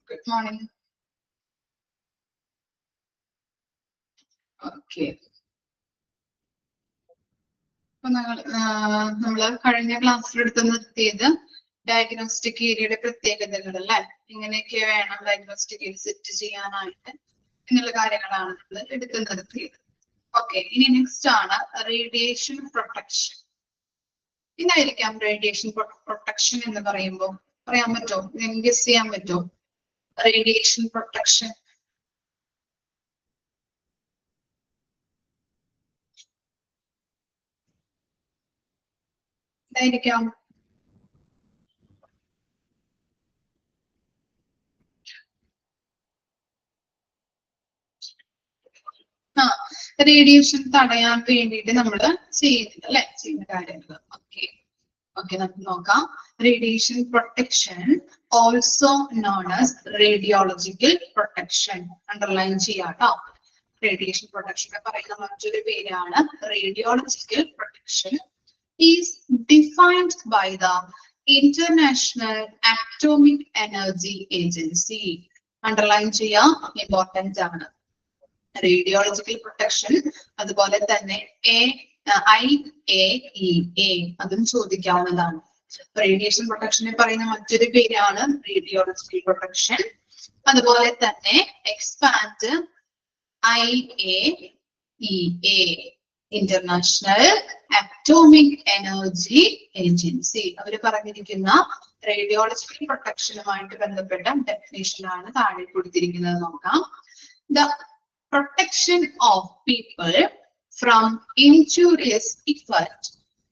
Good morning. Okay. നമ്മള് കഴിഞ്ഞ ക്ലാസ്സിൽ എടുത്ത് നിർത്തിയത് ഡയഗ്നോസ്റ്റിക് ഏരിയയുടെ പ്രത്യേകതകൾ അല്ലെ, ഇങ്ങനെയൊക്കെ വേണം ഡയഗ്നോസ്റ്റിക് ഏരിയ സെറ്റ് ചെയ്യാനായിട്ട് എന്നുള്ള കാര്യങ്ങളാണ് നമ്മൾ എടുത്ത് നിർത്തിയത്. ഓക്കെ, ഇനി നെക്സ്റ്റ് ആണ് റേഡിയേഷൻ പ്രൊട്ടക്ഷൻ. ഇതായിരിക്കാം റേഡിയേഷൻ പ്രൊട്ടക്ഷൻ എന്ന് പറയുമ്പോൾ പറയാൻ പറ്റുമോ, ഗസ് ചെയ്യാൻ പറ്റുമോ? Radiation protection ഇതായിരിക്കാം. റേഡിയേഷൻ തടയാൻ വേണ്ടിയിട്ട് നമ്മൾ ചെയ്യുന്നുണ്ട് അല്ലെ, ചെയ്യുന്ന കാര്യങ്ങൾ. ഓക്കെ ഓക്കെ, നമുക്ക് നോക്കാം. Radiation protection also known as radiological protection. Underline ചെയ്യാട്ടോ. റേഡിയേഷൻ പ്രൊട്ടക്ഷൻ പറയുന്ന മറ്റൊരു പേരാണ് radiological protection. Is defined by the international atomic energy agency. Underline ചെയ്യാം, ഇമ്പോർട്ടന്റ് ആണ്. റേഡിയോളജിക്കൽ പ്രൊട്ടക്ഷൻ, അതുപോലെ തന്നെ IAEA അതും ചോദിക്കാവുന്നതാണ്. റേഡിയേഷൻ പ്രൊട്ടക്ഷനെ പറയുന്ന മറ്റൊരു പേരാണ് റേഡിയോളജിക്കൽ പ്രൊട്ടക്ഷൻ. അതുപോലെ തന്നെ expand IAEA international atomic energy agency. അവര് പറഞ്ഞിരിക്കുന്ന റേഡിയോളജിക്കൽ പ്രൊട്ടക്ഷനുമായിട്ട് ബന്ധപ്പെട്ട ഡെഫിനേഷൻ ആണ് താഴെ കൊടുത്തിരിക്കുന്നത്. നോക്കാം. The protection of people from injurious effect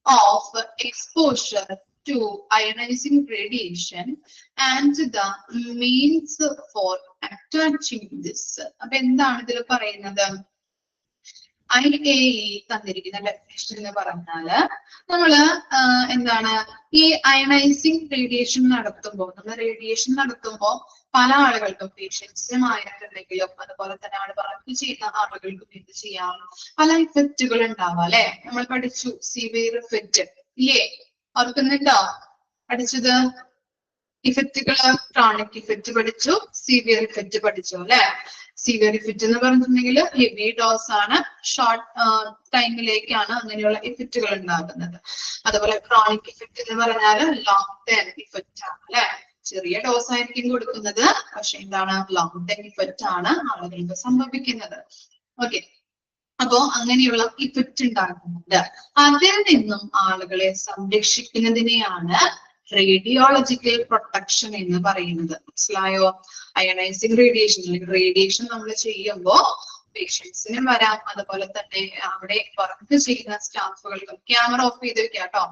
of exposure to ionizing radiation and the means for attaching this. അപ്പൊ എന്താണ് ഇതിൽ പറയുന്നത്? IAEA തന്നിരിക്കുന്ന ഡെഫിനേഷൻ എന്ന് പറഞ്ഞാല് നമ്മള് എന്താണ് ഈ അയണൈസിങ് റേഡിയേഷൻ നടത്തുമ്പോൾ, പല ആളുകൾക്കും പേഷ്യൻസിനുമായിട്ടുണ്ടെങ്കിലും അതുപോലെ തന്നെ വർക്ക് ചെയ്യുന്ന ആളുകൾക്കും എന്ത് ചെയ്യാം, പല ഇഫക്റ്റുകൾ ഉണ്ടാവാം അല്ലെ. നമ്മൾ പഠിച്ചു സിവിയർ ഇഫക്റ്റ് ഇല്ലേ, ഓർക്കുന്നുണ്ടോ പഠിച്ചത്? ഇഫക്റ്റുകൾ ക്രോണിക് ഇഫക്റ്റ് പഠിച്ചു, സിവിയർ ഇഫക്റ്റ് പഠിച്ചു അല്ലെ. സിവിയർ ഇഫക്റ്റ് എന്ന് പറഞ്ഞിട്ടുണ്ടെങ്കിൽ ഹെവി ഡോസ് ആണ്, ഷോർട്ട് ടൈമിലേക്കാണ് അങ്ങനെയുള്ള ഇഫക്റ്റുകൾ ഉണ്ടാകുന്നത്. അതുപോലെ ക്രോണിക് ഇഫക്റ്റ് എന്ന് പറഞ്ഞാൽ ലോങ് ടേം ഇഫക്റ്റ് ആണ് അല്ലെ. ചെറിയ ഡോസ് ആയിരിക്കും കൊടുക്കുന്നത്, പക്ഷെ എന്താണ് ലോങ് ടൈം ഇഫക്റ്റ് ആണ് ആളുകൾക്ക് സംഭവിക്കുന്നത്. ഓക്കെ, അപ്പോ അങ്ങനെയുള്ള ഇഫക്റ്റ് ഉണ്ടാകുന്നുണ്ട്. അതിൽ നിന്നും ആളുകളെ സംരക്ഷിക്കുന്നതിനെയാണ് റേഡിയോളജിക്കൽ പ്രൊട്ടക്ഷൻ എന്ന് പറയുന്നത്. മനസ്സിലായോ? അയണൈസിങ് റേഡിയേഷൻ അല്ലെങ്കിൽ റേഡിയേഷൻ നമ്മൾ ചെയ്യുമ്പോൾ പേഷ്യൻസിനും വരാം, അതുപോലെ തന്നെ അവിടെ വർക്ക് ചെയ്യുന്ന സ്റ്റാഫുകൾക്കും. ക്യാമറ ഓഫ് ചെയ്ത് വെക്കാം കേട്ടോ,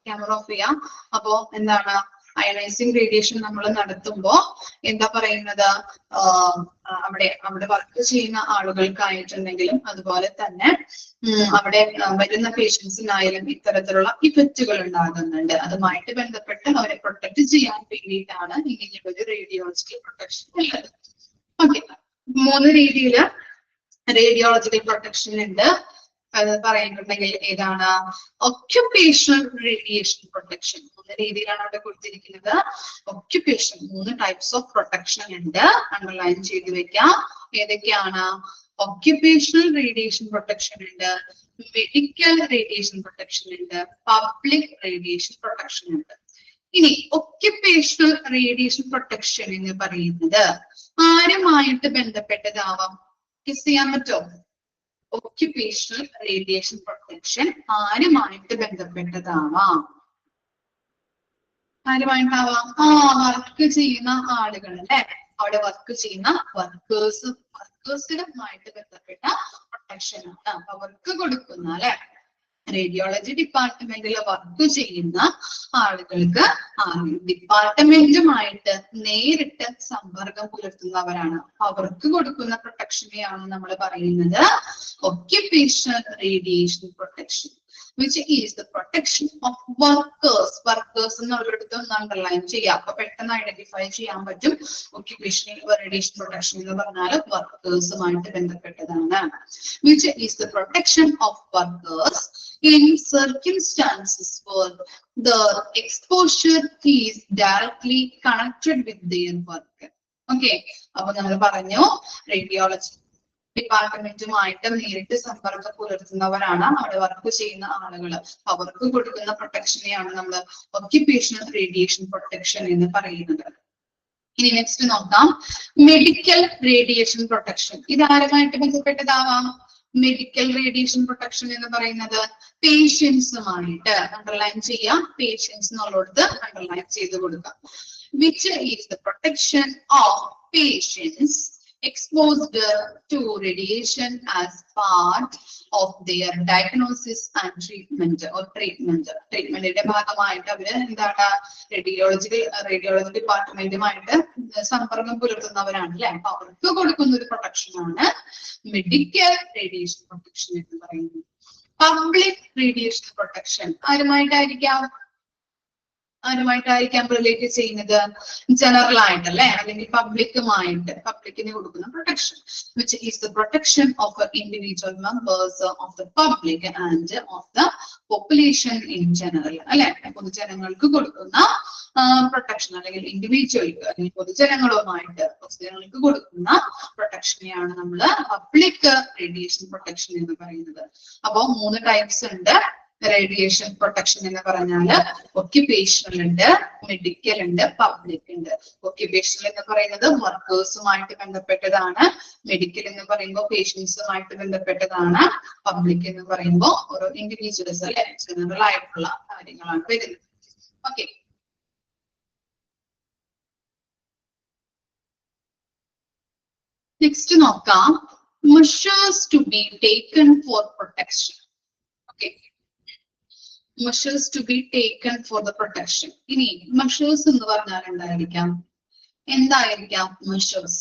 ക്യാമറ ഓഫ് ചെയ്യാം. അപ്പോ എന്താണ് അയണൈസിങ് റേഡിയേഷൻ നമ്മൾ നടത്തുമ്പോ എന്താ പറയുന്നത്, അവിടെ വർക്ക് ചെയ്യുന്ന ആളുകൾക്കായിട്ടുണ്ടെങ്കിലും അതുപോലെ തന്നെ അവിടെ വരുന്ന പേഷ്യൻസിനായാലും ഇത്തരത്തിലുള്ള ഇഫക്റ്റുകൾ ഉണ്ടാകുന്നുണ്ട്. അതുമായിട്ട് ബന്ധപ്പെട്ട് അവരെ പ്രൊട്ടക്ട് ചെയ്യാൻ വേണ്ടിയിട്ടാണ് ഇങ്ങനെയുള്ള റേഡിയോളജിക്കൽ പ്രൊട്ടക്ഷൻ ഉള്ളത്. ഓക്കെ, 3 രീതിയിൽ റേഡിയോളജിക്കൽ പ്രൊട്ടക്ഷൻ ഉണ്ട്. അത് പറയുന്നുണ്ടെങ്കിൽ ഏതാണ്? Occupational radiation protection. 3 രീതിയിലാണ് അവിടെ കൊടുത്തിരിക്കുന്നത്. ഒക്യുപേഷൻ 3 ടൈപ്സ് ഓഫ് പ്രൊട്ടക്ഷൻ ഉണ്ട്, അണ്ടർലൈൻ ചെയ്ത് വെക്കാം. ഏതൊക്കെയാണ്? ഒക്യുപേഷണൽ റേഡിയേഷൻ പ്രൊട്ടക്ഷൻ ഉണ്ട്, മെഡിക്കൽ റേഡിയേഷൻ പ്രൊട്ടക്ഷൻ ഉണ്ട്, പബ്ലിക് റേഡിയേഷൻ പ്രൊട്ടക്ഷൻ ഉണ്ട്. ഇനി ഒക്യുപേഷണൽ റേഡിയേഷൻ പ്രൊട്ടക്ഷൻ എന്ന് പറയുന്നത് ആരുമായിട്ട് ബന്ധപ്പെട്ടതാവാം? ഗസ് ചെയ്യാൻ പറ്റുമോ? ഒക്യുപേഷണൽ റേഡിയേഷൻ പ്രൊട്ടക്ഷൻ ആരുമായിട്ട് ബന്ധപ്പെട്ടതാവാം? ആരുമായിട്ടാവാം? വർക്ക് ചെയ്യുന്ന ആളുകൾ അല്ലെ, അവിടെ വർക്ക് ചെയ്യുന്ന വർക്കേഴ്സുമായിട്ട് ബന്ധപ്പെട്ട പ്രൊട്ടക്ഷൻ ആണ്. അവർക്ക് കൊടുക്കുന്ന അല്ലെ, റേഡിയോളജി ഡിപ്പാർട്ട്മെന്റിൽ വർക്ക് ചെയ്യുന്ന ആളുകൾക്ക് ഡിപ്പാർട്ട്മെന്റുമായിട്ട് നേരിട്ട് സമ്പർക്കം പുലർത്തുന്നവരാണ്. അവർക്ക് കൊടുക്കുന്ന പ്രൊട്ടക്ഷനെയാണ് നമ്മൾ പറയുന്നത് occupational radiation protection. which is the protection of workers. Workers എന്നുള്ളടത്ത് ഒന്ന് അണ്ടർലൈൻ ചെയ്യാം. അപ്പൊ പെട്ടെന്ന് ഐഡന്റിഫൈ ചെയ്യാൻ പറ്റും. ഒക്യുപേഷണൽ റേഡിയേഷൻ പ്രൊട്ടക്ഷൻ എന്ന് പറഞ്ഞാൽ വർക്കേഴ്സുമായിട്ട് ബന്ധപ്പെട്ടതാണ്. Which is the protection of workers in circumstances where the exposure is directly connected with their work. Okay, അപ്പൊ നമ്മൾ പറഞ്ഞു റേഡിയോളജി ഡിപ്പാർട്ട്മെന്റുമായിട്ട് നേരിട്ട് സമ്പർക്കം പുലർത്തുന്നവരാണ് അവിടെ വർക്ക് ചെയ്യുന്ന ആളുകൾ. അവർക്ക് കൊടുക്കുന്ന പ്രൊട്ടക്ഷനെയാണ് നമ്മൾ ഒക്യുപേഷണൽ റേഡിയേഷൻ പ്രൊട്ടക്ഷൻ എന്ന് പറയുന്നത്. ഇനി നെക്സ്റ്റ് നോക്കാം, മെഡിക്കൽ റേഡിയേഷൻ പ്രൊട്ടക്ഷൻ. ഇത് ആരുമായിട്ട് ബന്ധപ്പെട്ടതാവാം? മെഡിക്കൽ റേഡിയേഷൻ പ്രൊട്ടക്ഷൻ എന്ന് പറയുന്നത് പേഷ്യൻസുമായിട്ട് അണ്ടർലൈൻ ചെയ്യാം. പേഷ്യൻസ് എന്നുള്ളടത്ത് അണ്ടർലൈൻ ചെയ്ത് കൊടുക്കാം. Which is the protection of patients exposed to radiation as part of their diagnosis and treatment or treatment. ട്രീറ്റ്മെന്റിന്റെ ഭാഗമായിട്ട് അവര് എന്താണ് റേഡിയോളജി ഡിപ്പാർട്ട്മെന്റുമായിട്ട് സമ്പർക്കം പുലർത്തുന്നവരാണ് അല്ലെ. അപ്പൊ അവർക്ക് കൊടുക്കുന്ന ഒരു പ്രൊട്ടക്ഷൻ ആണ് മെഡിക്കൽ റേഡിയേഷൻ പ്രൊട്ടക്ഷൻ എന്ന് പറയുന്നത്. പബ്ലിക് റേഡിയേഷൻ പ്രൊട്ടക്ഷൻ ആരുമായിട്ടായിരിക്കാം റിലേറ്റ് ചെയ്യുന്നത്? ജനറൽ ആയിട്ട് അല്ലെ, അല്ലെങ്കിൽ പബ്ലിക്കിന് കൊടുക്കുന്ന protection. Which is the protection of individual members of the public and of the population in general അല്ലെ. പൊതുജനങ്ങൾക്ക് കൊടുക്കുന്ന പ്രൊട്ടക്ഷൻ അല്ലെങ്കിൽ ഇൻഡിവിജ്വൽക്ക് അല്ലെങ്കിൽ പൊതുജനങ്ങൾക്ക് കൊടുക്കുന്ന പ്രൊട്ടക്ഷനെയാണ് നമ്മൾ പബ്ലിക് റേഡിയേഷൻ പ്രൊട്ടക്ഷൻ എന്ന് പറയുന്നത്. അപ്പോ 3 ടൈപ്സ് ഉണ്ട് റേഡിയേഷൻ പ്രൊട്ടക്ഷൻ എന്ന് പറഞ്ഞാല്. ഒക്യുപേഷണൽ ഉണ്ട്, മെഡിക്കൽ ഉണ്ട്, പബ്ലിക് ഉണ്ട്. ഒക്യുപേഷണൽ എന്ന് പറയുന്നത് വർക്കേഴ്സുമായിട്ട് ബന്ധപ്പെട്ടതാണ്. മെഡിക്കൽ എന്ന് പറയുമ്പോൾ പേഷ്യൻസുമായിട്ട് ബന്ധപ്പെട്ടതാണ്. പബ്ലിക് എന്ന് പറയുമ്പോൾ ഓരോ ഇൻഡിവിജ്വൽസ് അല്ലെ, ജനറൽ ആയിട്ടുള്ള കാര്യങ്ങളാണ് വരുന്നത്. ഓക്കെ, നെക്സ്റ്റ് നോക്കാം, measures to be taken for protection. Okay, measures to be taken for the protection. ഇനി measures എന്ന് പറഞ്ഞാൽ എന്തായിരിക്കാം measures?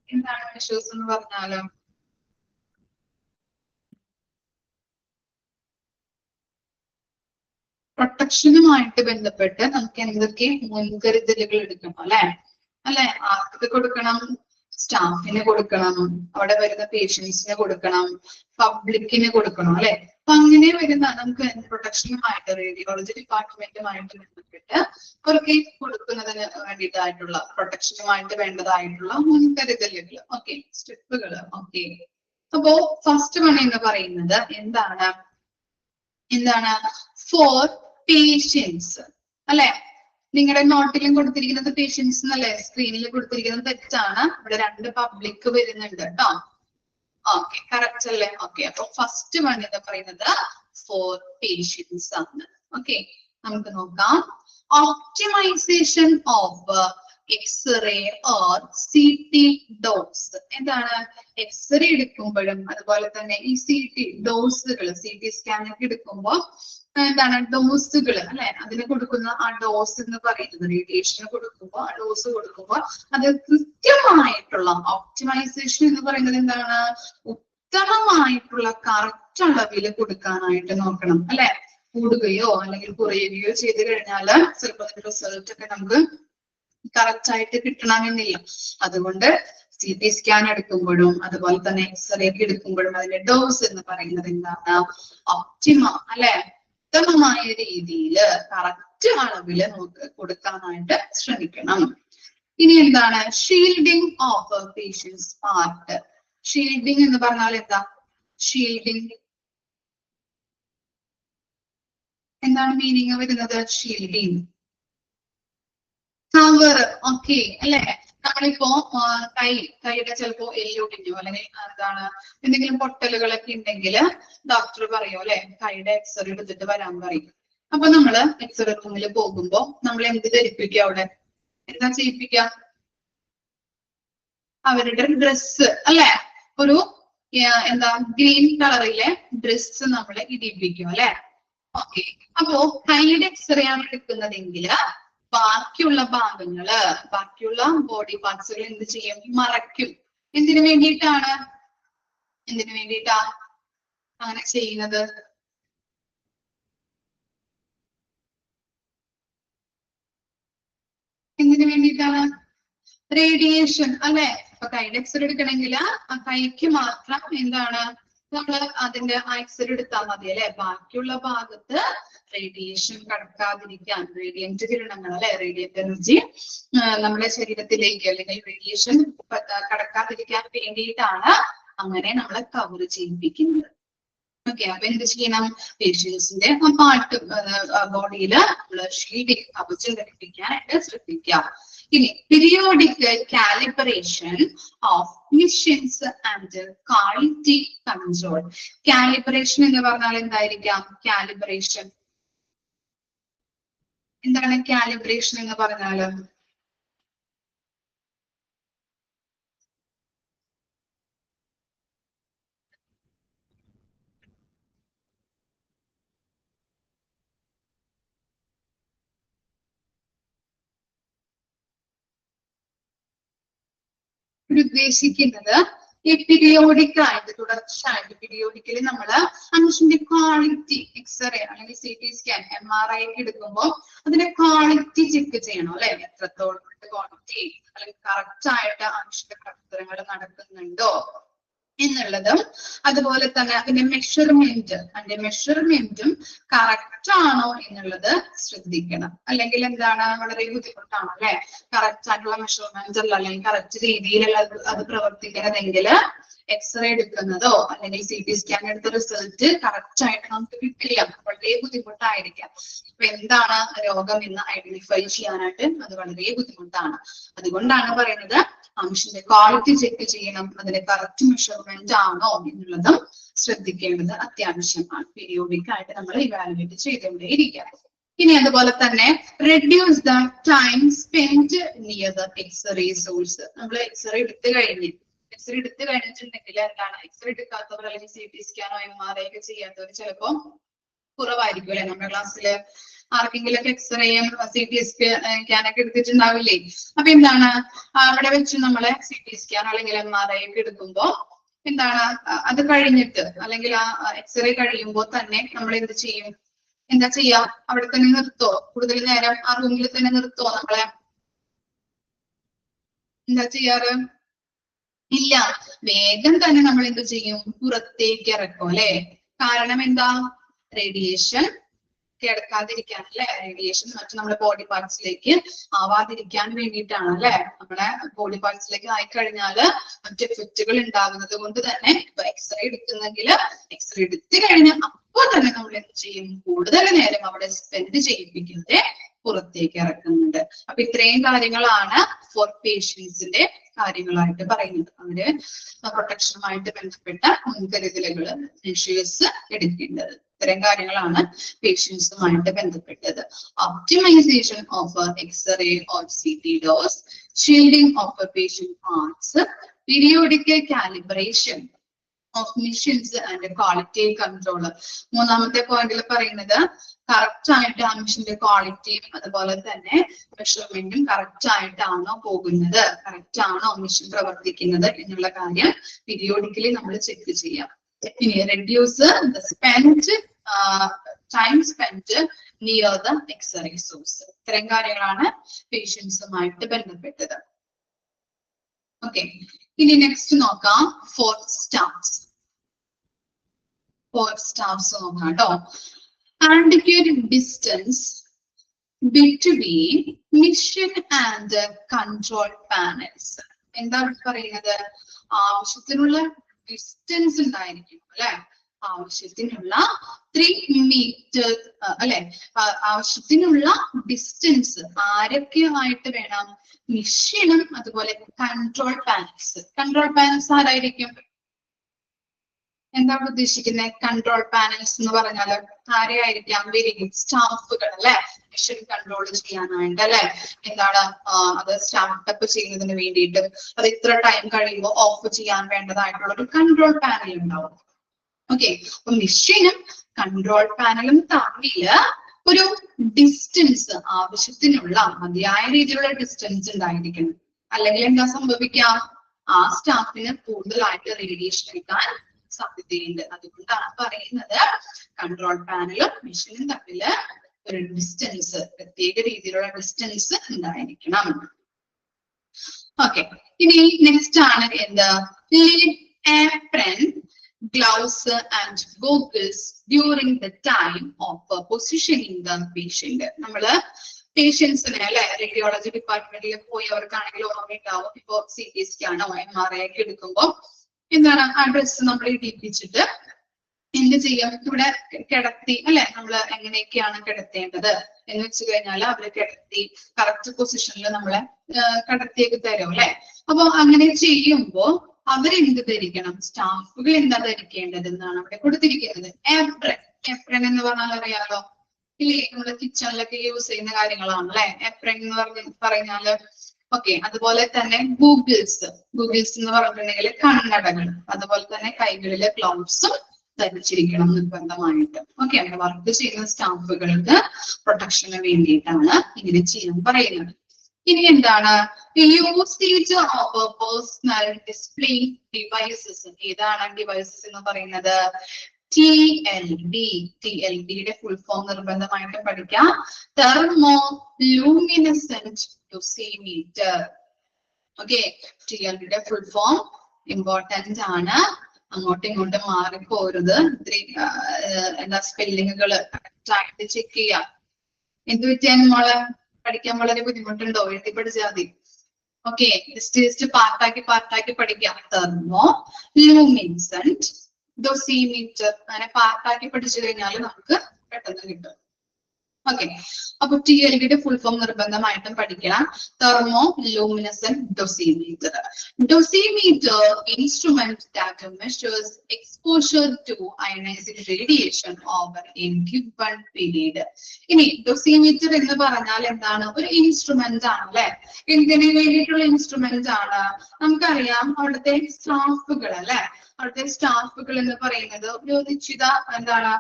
എന്താണ് measures എന്ന് പറഞ്ഞാല്? പ്രൊട്ടക്ഷനുമായിട്ട് ബന്ധപ്പെട്ട് നമുക്ക് എന്തൊക്കെ മുൻകരുതലുകൾ എടുക്കണം അല്ലെ? ആർക്ക് കൊടുക്കണം? സ്റ്റാഫിന് കൊടുക്കണം, അവിടെ വരുന്ന പേഷ്യൻസിന് കൊടുക്കണം, പബ്ലിക്കിന് കൊടുക്കണം അല്ലെ. അപ്പൊ അങ്ങനെ വരുന്ന നമുക്ക് പ്രൊട്ടക്ഷനുമായിട്ട് റേഡിയോളജി ഡിപ്പാർട്ട്മെന്റുമായിട്ട് ബന്ധപ്പെട്ട് അവർക്ക് കൊടുക്കുന്നതിന് വേണ്ടിയിട്ടായിട്ടുള്ള പ്രൊട്ടക്ഷനുമായിട്ട് വേണ്ടതായിട്ടുള്ള മുൻകരുതലുകൾ, ഓക്കെ, സ്റ്റെപ്പുകൾ. ഓക്കെ, അപ്പോ ഫസ്റ്റ് വൺ എന്ന് പറയുന്നത് എന്താണ്? ഫോർ പേഷ്യൻസ് അല്ലെ. നിങ്ങളുടെ നോട്ടിലും കൊടുത്തിരിക്കുന്നത് പേഷ്യൻസ് എന്നല്ലേ, സ്ക്രീനിൽ കൊടുത്തിരിക്കുന്നത് തെറ്റാണ്. ഇവിടെ 2 പബ്ലിക് വരുന്നുണ്ട് കേട്ടോ. ഓക്കെ, കറക്റ്റ് അല്ലേ? ഓക്കെ, അപ്പൊ ഫസ്റ്റ് വൺ എന്ന് പറയുന്നത് ഫോർ പേഷ്യൻസ് ആണ്. ഓക്കെ, നമുക്ക് നോക്കാം. Optimisation of X-ray or CT dose. എന്താണ്? എക്സ്റേ എടുക്കുമ്പോഴും അതുപോലെ തന്നെ ഈ CT ഡോസുകൾ, CT സ്കാൻ ഒക്കെ എടുക്കുമ്പോൾ എന്താണ് ഡോസുകൾ അല്ലെ, അതിന് കൊടുക്കുന്ന ആ ഡോസ് എന്ന് പറയുന്നത്, റേഡിയേഷന് കൊടുക്കുമ്പോൾ ആ ഡോസ് കൊടുക്കുമ്പോൾ അത് കൃത്യമായിട്ടുള്ള ഒപ്റ്റിമൈസേഷൻ എന്ന് പറയുന്നത് എന്താണ്? ഉത്തമമായിട്ടുള്ള കറക്റ്റ് അളവിൽ കൊടുക്കാനായിട്ട് നോക്കണം അല്ലെ. കൂടുകയോ അല്ലെങ്കിൽ കുറയുകയോ ചെയ്ത് കഴിഞ്ഞാല് ചിലപ്പോൾ അതിന്റെ റിസൾട്ട് ഒക്കെ നമുക്ക് കറക്റ്റ് ആയിട്ട് കിട്ടണമെന്നില്ല. അതുകൊണ്ട് CT സ്കാൻ എടുക്കുമ്പോഴും അതുപോലെ തന്നെ എക്സ്റേ ഒക്കെ എടുക്കുമ്പോഴും അതിന്റെ ഡോസ് എന്ന് പറയുന്നത് എന്താണ്? ഒപ്റ്റിമം അല്ലെ, ഉത്തമമായ രീതിയിൽ കറക്റ്റ് അളവില് നമുക്ക് കൊടുക്കാനായിട്ട് ശ്രമിക്കണം. ഇനി എന്താണ്? Shielding of patients part. Shielding എന്ന് പറഞ്ഞാൽ എന്താ? ഷീൽഡിങ് എന്താണ് മീനിങ് വരുന്നത്? Shielding cover. ഓക്കെ അല്ലെ, നമ്മളിപ്പോ കൈയുടെ ചിലപ്പോ എല്ലൊടിഞ്ഞോ അല്ലെങ്കിൽ എന്താണ് എന്തെങ്കിലും പൊട്ടലുകളൊക്കെ ഉണ്ടെങ്കിൽ ഡോക്ടർ പറയും അല്ലെ, കൈയുടെ എക്സ്റേ എടുത്തിട്ട് വരാൻ പറയും. അപ്പൊ നമ്മള് എക്സ്റേ റൂമിൽ പോകുമ്പോ നമ്മൾ എന്ത് ധരിപ്പിക്കുക? അവിടെ എന്താ ചെയ്യിപ്പിക്കുക? അവരുടെ ഡ്രസ്സ് അല്ലെ, ഒരു എന്താ ഗ്രീൻ കളറിലെ ഡ്രസ്സ് നമ്മൾ ഇടിപ്പിക്കും അല്ലെ. ഓക്കെ, അപ്പോ കൈയുടെ എക്സ്റേ ആണ് എടുക്കുന്നതെങ്കിൽ ബാക്കിയുള്ള ഭാഗങ്ങള്, ബാക്കിയുള്ള ബോഡി പാർട്സുകൾ എന്ത് ചെയ്യും? മറയ്ക്കും. എന്തിനു വേണ്ടിയിട്ടാണ്? അങ്ങനെ ചെയ്യുന്നത്? എന്തിനു വേണ്ടിയിട്ടാണ്? റേഡിയേഷൻ അല്ലെ? അപ്പൊ കൈയുടെ എക്സ്റേ എടുക്കണമെങ്കിൽ ആ കൈക്ക് മാത്രം എന്താണ് നമ്മൾ അതിന്റെ ആ എക്സ്റേ എടുത്താൽ മതി അല്ലെ? ബാക്കിയുള്ള ഭാഗത്ത് റേഡിയേഷൻ കടക്കാതിരിക്കാൻ, റേഡിയന്റ് കിരണങ്ങൾ അല്ലെ, റേഡിയന്റ് എനർജി നമ്മുടെ ശരീരത്തിലേക്ക് അല്ലെങ്കിൽ റേഡിയേഷൻ കടക്കാതിരിക്കാൻ വേണ്ടിയിട്ടാണ് അങ്ങനെ നമ്മളെ കവർ ചെയ്യിപ്പിക്കുന്നത്. ഓക്കെ, അപ്പൊ എന്ത് ചെയ്യണം? പേഷ്യൻസിന്റെ പാർട്ട് ബോഡിയില് ഷീൽഡിങ് കവചം ധരിപ്പിക്കാനായിട്ട് ശ്രദ്ധിക്കുക. ഇനി periodic calibration of machines and quality control. Calibration എന്ന് പറഞ്ഞാൽ എന്തായിരിക്കാം? കാലിബ്രേഷൻ എന്താണ്? കാലിബ്രേഷൻ എന്ന് പറഞ്ഞാല് ഉദ്ദേശിക്കുന്നത് ഈ പീരിയോഡിക് ആയിട്ട് തുടർച്ചയായിട്ട് പീരിയോഡിക്കലി നമ്മള് മനുഷ്യന്റെ ക്വാളിറ്റി എക്സ്റേ അല്ലെങ്കിൽ CT സ്കാൻ MRI ഒക്കെ എടുക്കുമ്പോൾ അതിന്റെ ക്വാളിറ്റി ചെക്ക് ചെയ്യണം അല്ലെ? എത്രത്തോളം ക്വാളിറ്റി അല്ലെങ്കിൽ കറക്റ്റ് ആയിട്ട് മനുഷ്യന്റെ പ്രവർത്തനങ്ങൾ നടക്കുന്നുണ്ടോ എന്നുള്ളതും, അതുപോലെ തന്നെ അതിന്റെ മെഷർമെന്റും കറക്റ്റ് ആണോ എന്നുള്ളത് ശ്രദ്ധിക്കണം. അല്ലെങ്കിൽ എന്താണ്, വളരെ ബുദ്ധിമുട്ടാണ് അല്ലെ? കറക്റ്റ് ആയിട്ടുള്ള മെഷർമെന്റ് അല്ല അല്ലെങ്കിൽ കറക്റ്റ് രീതിയിലുള്ള അത് പ്രവർത്തിക്കണമെങ്കിൽ എക്സ്റേ എടുക്കുന്നതോ അല്ലെങ്കിൽ CT സ്കാൻ എടുത്ത റിസൾട്ട് കറക്റ്റ് ആയിട്ട് നമുക്ക് കിട്ടില്ല, വളരെ ബുദ്ധിമുട്ടായിരിക്കാം. അപ്പൊ എന്താണ് രോഗം എന്ന് ഐഡന്റിഫൈ ചെയ്യാനായിട്ട് അത് വളരെ ബുദ്ധിമുട്ടാണ്. അതുകൊണ്ടാണ് പറയുന്നത് മനുഷ്യന്റെ ക്വാളിറ്റി ചെക്ക് ചെയ്യണം, അതിന്റെ കറക്റ്റ് മെഷർമെന്റ് ആണോ എന്നുള്ളതും ശ്രദ്ധിക്കേണ്ടത് അത്യാവശ്യമാണ്. പീരിയോഡിക് ആയിട്ട് നമ്മൾ ഇവാലുവേറ്റ് ചെയ്തുകൊണ്ടേയിരിക്കാം. ഇനി അതുപോലെ തന്നെ reduce the time spend near the X-ray source. നമ്മൾ എക്സ്റേ എടുത്തു കഴിഞ്ഞിട്ടുണ്ടെങ്കിൽ എന്താണ്, എക്സ്റേ എടുക്കാത്തവർ അല്ലെങ്കിൽ CT സ്കാനോ MRI ഒക്കെ ചെയ്യാത്തവർ ചിലപ്പോ കുറവായിരിക്കും അല്ലെ? നമ്മുടെ ക്ലാസ്സിൽ ആർക്കെങ്കിലും ഒക്കെ എക്സ്റേയും CT സ്കാനൊക്കെ എടുത്തിട്ടുണ്ടാവില്ലേ? അപ്പൊ എന്താണ്, അവിടെ വെച്ച് നമ്മളെ CT സ്കാൻ അല്ലെങ്കിൽ MRI ഒക്കെ എടുക്കുമ്പോ എന്താണ്, അത് കഴിഞ്ഞിട്ട് അല്ലെങ്കിൽ ആ എക്സ്റേ കഴിയുമ്പോൾ തന്നെ നമ്മൾ എന്ത് ചെയ്യും? എന്താ ചെയ്യാ? അവിടെ തന്നെ നിർത്തോ? കൂടുതൽ നേരം ആ റൂമിൽ തന്നെ നിർത്തോ നമ്മളെ? എന്താ ചെയ്യാറ്? ഇല്ല, വേഗം തന്നെ നമ്മൾ എന്ത് ചെയ്യും? പുറത്തേക്ക് ഇറക്കും അല്ലെ? കാരണം എന്താ? റേഡിയേഷൻ കിടക്കാതിരിക്കാൻ അല്ലെ? റേഡിയേഷൻ മറ്റു നമ്മുടെ ബോഡി പാർട്സിലേക്ക് ആവാതിരിക്കാൻ വേണ്ടിയിട്ടാണ് അല്ലെ? നമ്മുടെ ബോഡി പാർട്സിലേക്ക് ആയിക്കഴിഞ്ഞാല് മറ്റു എഫക്റ്റുകൾ ഉണ്ടാകുന്നത് കൊണ്ട് തന്നെ ഇപ്പൊ എക്സ്റേ എടുക്കുന്നെങ്കിൽ എക്സ്റേ എടുത്തു കഴിഞ്ഞാൽ അപ്പോൾ തന്നെ നമ്മൾ എന്ത് ചെയ്യും? കൂടുതൽ നേരം അവിടെ സ്പെൻഡ് ചെയ്യിപ്പിക്കുന്നത് പുറത്തേക്ക് ഇറക്കുന്നുണ്ട്. അപ്പൊ ഇത്രയും കാര്യങ്ങളാണ് ഫോർ പേഷ്യൻസിന്റെ കാര്യങ്ങളായിട്ട് പറയുന്നത്. അവര് പ്രൊട്ടക്ഷനുമായിട്ട് ബന്ധപ്പെട്ട മുൻകരുതലുകൾ മെഷേഴ്സ് എടുക്കേണ്ടത്. ഇത്തരം കാര്യങ്ങളാണ് പേഷ്യൻസുമായിട്ട് ബന്ധപ്പെട്ടത്. Optimisation of X-ray or CT dose, shielding of patient parts, periodic calibration of machines and quality control. മൂന്നാമത്തെ പോയിന്റിൽ പറയുന്നത് കറക്റ്റ് ആയിട്ട് ആ മിഷന്റെ ക്വാളിറ്റിയും അതുപോലെ തന്നെ മെഷർമെന്റും കറക്റ്റ് ആയിട്ടാണോ പോകുന്നത്, കറക്റ്റ് ആണോ മിഷൻ പ്രവർത്തിക്കുന്നത് എന്നുള്ള കാര്യം പീരിയോഡിക്കലി നമ്മൾ ചെക്ക് ചെയ്യാം. ഇനി reduce the time spend near the X-ray source. ഇത്തരം കാര്യങ്ങളാണ് പേഷ്യൻസുമായിട്ട് ബന്ധപ്പെട്ടത്. ഓക്കെ, ഇനി നെക്സ്റ്റ് നോക്കാം ഫോർത്ത് സ്റ്റാഫ്സ്. നോക്കാം കേട്ടോ. Adequate distance between mission and control panels. എന്താണ് പറയുന്നത്? ആവശ്യത്തിനുള്ള ഡിസ്റ്റൻസ് ഉണ്ടായിരിക്കും അല്ലെ? ആവശ്യത്തിനുള്ള 3 മീറ്റർ അല്ലെ? ആവശ്യത്തിനുള്ള ഡിസ്റ്റൻസ് ആരൊക്കെയുമായിട്ട് വേണം? മിഷനും അതുപോലെ കൺട്രോൾ പാനൽസ്. കൺട്രോൾ പാനൽസ് ആരായിരിക്കും? എന്താണ് ഉദ്ദേശിക്കുന്നത്? കൺട്രോൾ പാനൽസ് എന്ന് പറഞ്ഞാൽ ആരെയായിരിക്കാം? വെരി ഗുഡ്, സ്റ്റാഫുകൾ അല്ലെ? മിഷൻ കൺട്രോൾ ചെയ്യാനായിട്ട് അല്ലെ? എന്താണ് അത് സ്റ്റാർട്ടപ്പ് ചെയ്യുന്നതിന് വേണ്ടിയിട്ട് അത് ഇത്ര ടൈം കഴിയുമ്പോൾ ഓഫ് ചെയ്യാൻ വേണ്ടതായിട്ടുള്ള ഒരു കൺട്രോൾ പാനൽ ഉണ്ടാവും. ഓക്കെ, അപ്പൊ മിഷനും കൺട്രോൾ പാനലും തമ്മില് ഒരു ഡിസ്റ്റൻസ്, ആവശ്യത്തിനുള്ള മതിയായ രീതിയിലുള്ള ഡിസ്റ്റൻസ് ഉണ്ടായിരിക്കണം. അല്ലെങ്കിൽ എന്താ സംഭവിക്കാം? ആ സ്റ്റാഫിന് കൂടുതലായിട്ട് റേഡിയേഷൻ എടുക്കാൻ സാധ്യതയുണ്ട്. അതുകൊണ്ടാണ് പറയുന്നത് കൺട്രോൾ പാനലും മെഷീനും തമ്മില് ഒരു ഡിസ്റ്റൻസ്, പ്രത്യേക രീതിയിലുള്ള ഡിസ്റ്റൻസ് ഉണ്ടായിരിക്കണം. ഓക്കെ, ഇനി നെക്സ്റ്റ് ആണ് എന്ത്? apron, gloves and goggles during the time of positioning the patient. നമ്മള് പേഷ്യൻസിനെ അല്ലെ റേഡിയോളജി ഡിപ്പാർട്ട്മെന്റിൽ പോയവർക്കാണെങ്കിലും ഓർമ്മയുണ്ടാവും. ഇപ്പൊ CT സ്കാനോ MRI ഒക്കെ എടുക്കുമ്പോൾ എന്താണ് ആ ഡ്രസ് നമ്മൾ ഇടിപ്പിച്ചിട്ട് എന്ത് ചെയ്യാം? ഇവിടെ കിടത്തി അല്ലെ, നമ്മള് എങ്ങനെയൊക്കെയാണ് കിടത്തേണ്ടത് എന്ന് വെച്ച് കഴിഞ്ഞാൽ അവര് കിടത്തി കറക്റ്റ് പൊസിഷനിൽ നമ്മളെ കിടത്തിയൊക്കെ തരും അല്ലെ. അപ്പൊ അങ്ങനെ ചെയ്യുമ്പോ അവരെന്ത് ധരിക്കണം? സ്റ്റാഫുകൾ എന്താ ധരിക്കേണ്ടത് എന്നാണ് അവിടെ കൊടുത്തിരിക്കുന്നത്. ഏപ്രൺ, ഏപ്രൺ എന്ന് പറഞ്ഞാൽ അറിയാലോ ഇല്ലേ, നമ്മള് കിച്ചണിലൊക്കെ യൂസ് ചെയ്യുന്ന കാര്യങ്ങളാണ് അല്ലെ ഏപ്രൺ എന്ന് പറഞ്ഞാല്. ഓക്കെ, അതുപോലെ തന്നെ ഗൂഗിൾസ്, ഗൂഗിൾസ് എന്ന് പറഞ്ഞിട്ടുണ്ടെങ്കിൽ കണ്ണടകൾ, അതുപോലെ തന്നെ കൈകളിലെ ഗ്ലൗസും ധരിച്ചിരിക്കണം നിർബന്ധമായിട്ട്. ഓക്കെ, അങ്ങനെ വർക്ക് ചെയ്യുന്ന സ്റ്റാഫുകൾക്ക് പ്രൊട്ടക്ഷന് വേണ്ടിയിട്ടാണ് ഇങ്ങനെ ചെയ്യാൻ പറയുന്നത്. ഇനി എന്താണ്? Usage of personal display devices. ഏതാണ് ഡിവൈസസ് എന്ന് പറയുന്നത്? TLD. TLDയുടെ ഫുൾ ഫോം നിർബന്ധമായിട്ട് പഠിക്കാം. Thermoluminescent dosimeter. ഓക്കെ, TLDയുടെ ഫുൾ ഫോം ഇമ്പോർട്ടന്റ് ആണ്. അങ്ങോട്ടും ഇങ്ങോട്ടും മാറിപ്പോരുത്. എന്താ സ്പെല്ലിങ്ങുകള് കറക്റ്റ് ചെക്ക് ചെയ്യാം. എന്ത് പറ്റിയാലും മോളെ പഠിക്കാൻ വളരെ ബുദ്ധിമുട്ടുണ്ടോ? എഴുതി പഠിച്ചാൽ മതി. ഓക്കെ, ജസ്റ്റ് പാർട്ടാക്കി പഠിക്കാം. തെർമോ ലൂമിനസെന്റ് ഡോസിമീറ്റർ, അങ്ങനെ പാർട്ടാക്കി പഠിച്ചു കഴിഞ്ഞാൽ നമുക്ക് പെട്ടെന്ന് കിട്ടും. ഓക്കെ, അപ്പൊ TLDയുടെ ഫുൾ ഫോം നിർബന്ധമായിട്ടും പഠിക്കണം. Thermoluminescent dosimeter. Dosimeter instrument that measures exposure to ionising radiation over a given period. ഇനി ഡോസിമീറ്റർ എന്ന് പറഞ്ഞാൽ എന്താണ്? ഒരു ഇൻസ്ട്രുമെന്റ് ആണ് അല്ലെ. എന്തിനു വേണ്ടിയിട്ടുള്ള ഇൻസ്ട്രുമെന്റ് ആണ്? നമുക്കറിയാം അവിടുത്തെ സ്റ്റാഫുകൾ അല്ലെ, അവിടുത്തെ സ്റ്റാഫുകൾ എന്ന് പറയുന്നത് ഒരു നിശ്ചിത എന്താണ്